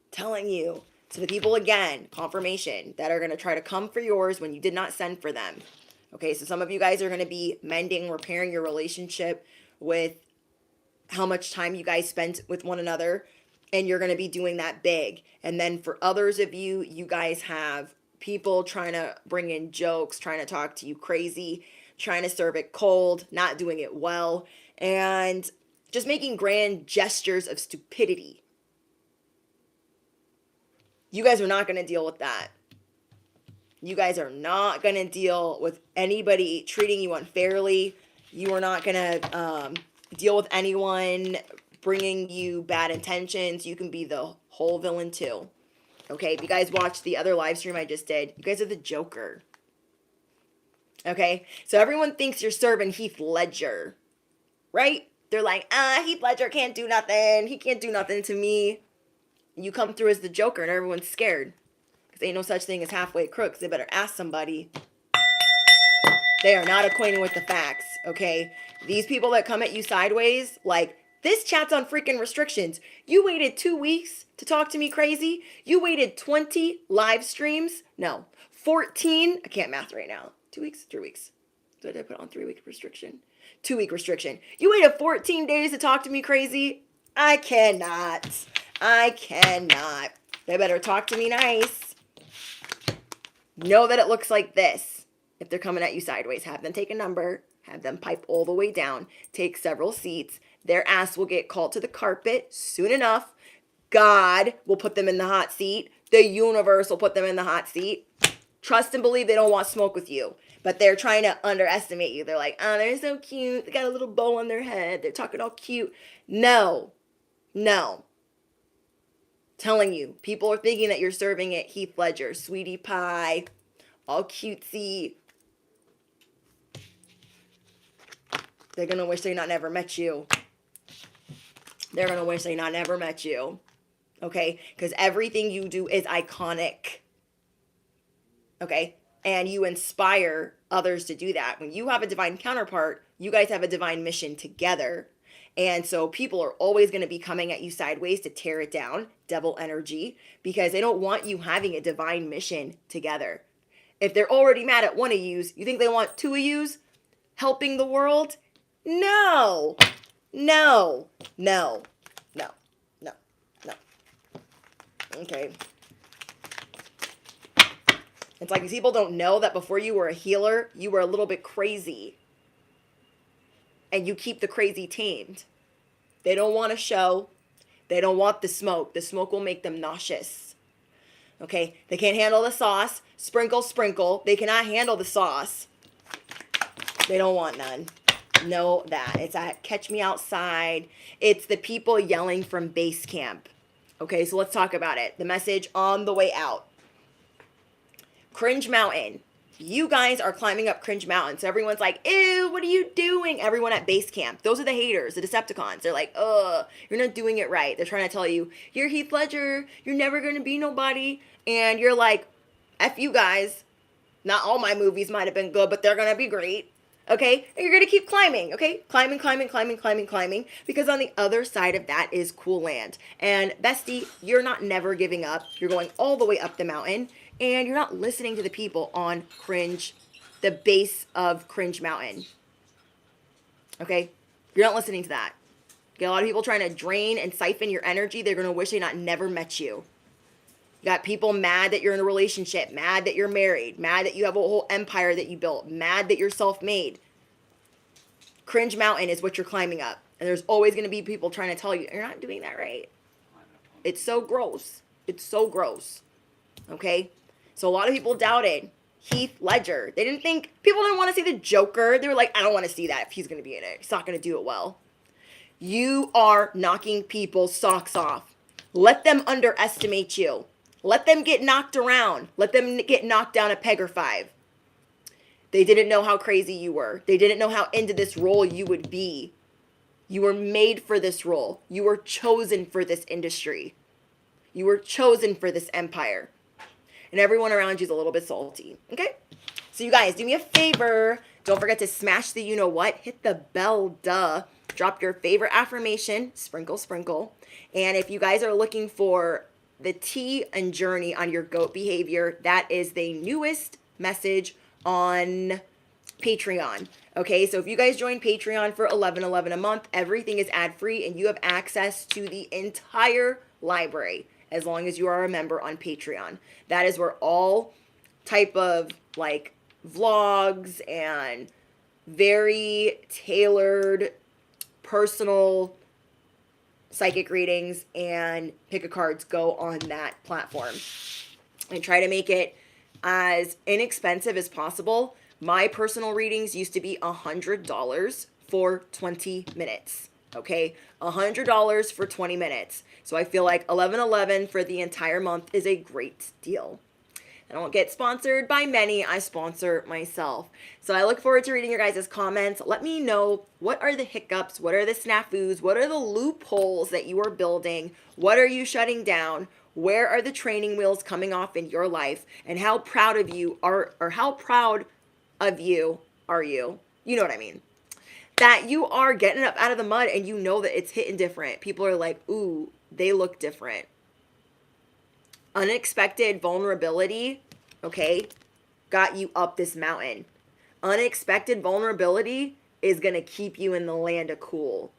Telling you, to the people again, confirmation, that are gonna try to come for yours when you did not send for them. Okay, so some of you guys are gonna be mending, repairing your relationship with how much time you guys spent with one another, and you're gonna be doing that big. And then for others of you, you guys have people trying to bring in jokes, trying to talk to you crazy, trying to serve it cold, not doing it well, and just making grand gestures of stupidity. You guys are not going to deal with that. You guys are not going to deal with anybody treating you unfairly. You are not going to deal with anyone bringing you bad intentions. You can be the whole villain too. Okay, if you guys watched the other live stream I just did, you guys are the Joker. Okay, so everyone thinks you're serving Heath Ledger, right? They're like, Heath Ledger can't do nothing. He can't do nothing to me. You come through as the Joker and everyone's scared. Because ain't no such thing as halfway crooks. They better ask somebody. They are not acquainted with the facts, okay? These people that come at you sideways, like, this chat's on freaking restrictions. You waited 2 weeks to talk to me crazy? You waited 20 live streams? No, 14. I can't math right now. 2 weeks? 3 weeks. Did I put on 3-week restriction? 2-week restriction. You waited 14 days to talk to me crazy? I cannot. They better talk to me nice. Know that it looks like this. If they're coming at you sideways, have them take a number. Have them pipe all the way down. Take several seats. Their ass will get called to the carpet soon enough. God will put them in the hot seat. The universe will put them in the hot seat. Trust and believe they don't want smoke with you. But they're trying to underestimate you. They're like, oh, they're so cute. They got a little bow on their head. They're talking all cute. No. Telling you, people are thinking that you're serving it Heath Ledger, sweetie pie, all cutesy. They're going to wish they not never met you. They're going to wish they not never met you. Okay? Because everything you do is iconic. Okay? And you inspire others to do that. When you have a divine counterpart, you guys have a divine mission together. And so people are always going to be coming at you sideways to tear it down, devil energy, because they don't want you having a divine mission together. If they're already mad at one of yous, you think they want two of yous helping the world? No, no, no, no, no, no. Okay. It's like these people don't know that before you were a healer, you were a little bit crazy. And you keep the crazy tamed. They don't want to show. They don't want the smoke. The smoke will make them nauseous. Okay? They can't handle the sauce. Sprinkle, sprinkle. They cannot handle the sauce. They don't want none. Know that. It's that catch me outside. It's the people yelling from base camp. Okay, so let's talk about it. The message on the way out. Cringe Mountain. You guys are climbing up Cringe Mountain. So everyone's like, ew, what are you doing? Everyone at base camp. Those are the haters, the Decepticons. They're like, you're not doing it right. They're trying to tell you, you're Heath Ledger. You're never going to be nobody. And you're like, F you guys. Not all my movies might have been good, but they're going to be great. Okay? And you're going to keep climbing. Okay? Climbing, climbing, climbing, climbing, climbing. Because on the other side of that is cool land. And bestie, you're not never giving up. You're going all the way up the mountain. And you're not listening to the people on Cringe, the base of Cringe Mountain. Okay? You're not listening to that. You got a lot of people trying to drain and siphon your energy. They're going to wish they not never met you. You got people mad that you're in a relationship, mad that you're married, mad that you have a whole empire that you built, mad that you're self-made. Cringe Mountain is what you're climbing up. And there's always going to be people trying to tell you, you're not doing that right. It's so gross. It's so gross. Okay? So a lot of people doubted Heath Ledger. They didn't think, people didn't want to see the Joker. They were like, I don't want to see that if he's going to be in it. He's not going to do it well. You are knocking people's socks off. Let them underestimate you. Let them get knocked around. Let them get knocked down a peg or five. They didn't know how crazy you were. They didn't know how into this role you would be. You were made for this role. You were chosen for this industry. You were chosen for this empire. And everyone around you is a little bit salty. Okay? So you guys, do me a favor. Don't forget to smash the you-know-what. Hit the bell, duh. Drop your favorite affirmation. Sprinkle, sprinkle. And if you guys are looking for the tea and journey on your goat behavior, that is the newest message on Patreon. Okay, so if you guys join Patreon for $11.11 a month, everything is ad-free and you have access to the entire library as long as you are a member on Patreon. That is where all type of like vlogs and very tailored personal psychic readings and pick a cards go on that platform. I try to make it as inexpensive as possible. My personal readings used to be $100 for 20 minutes. Okay, $100 for 20 minutes. So I feel like $11.11 for the entire month is a great deal. I don't get sponsored by many. I sponsor myself. So I look forward to reading your guys' comments. Let me know, what are the hiccups? What are the snafus? What are the loopholes that you are building? What are you shutting down? Where are the training wheels coming off in your life? And how proud of you are, or how proud of you are you? You know what I mean. That you are getting up out of the mud and you know that it's hitting different. People are like, ooh, they look different. Unexpected vulnerability, okay, got you up this mountain. Unexpected vulnerability is going to keep you in the land of cool.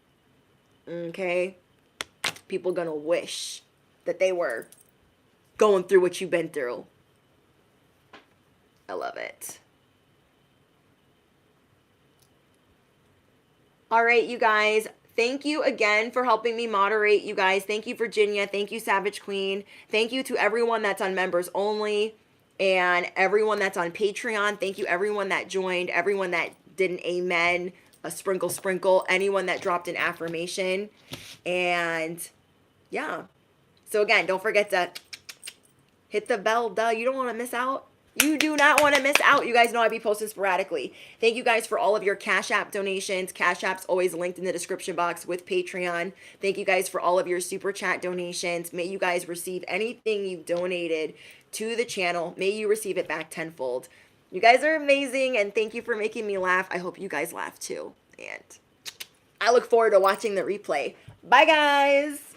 Okay? People going to wish that they were going through what you've been through. I love it. All right, you guys. Thank you again for helping me moderate, you guys. Thank you, Virginia. Thank you, Savage Queen. Thank you to everyone that's on members only and everyone that's on Patreon. Thank you, everyone that joined, everyone that did an amen, a sprinkle, sprinkle, anyone that dropped an affirmation. And yeah, So again, don't forget to hit the bell, duh. You don't want to miss out. You do not want to miss out. You guys know I be posting sporadically. Thank you guys for all of your Cash App donations. Cash App's always linked in the description box with Patreon. Thank you guys for all of your Super Chat donations. May you guys receive anything you've donated to the channel. May you receive it back tenfold. You guys are amazing, and thank you for making me laugh. I hope you guys laugh too. And I look forward to watching the replay. Bye, guys.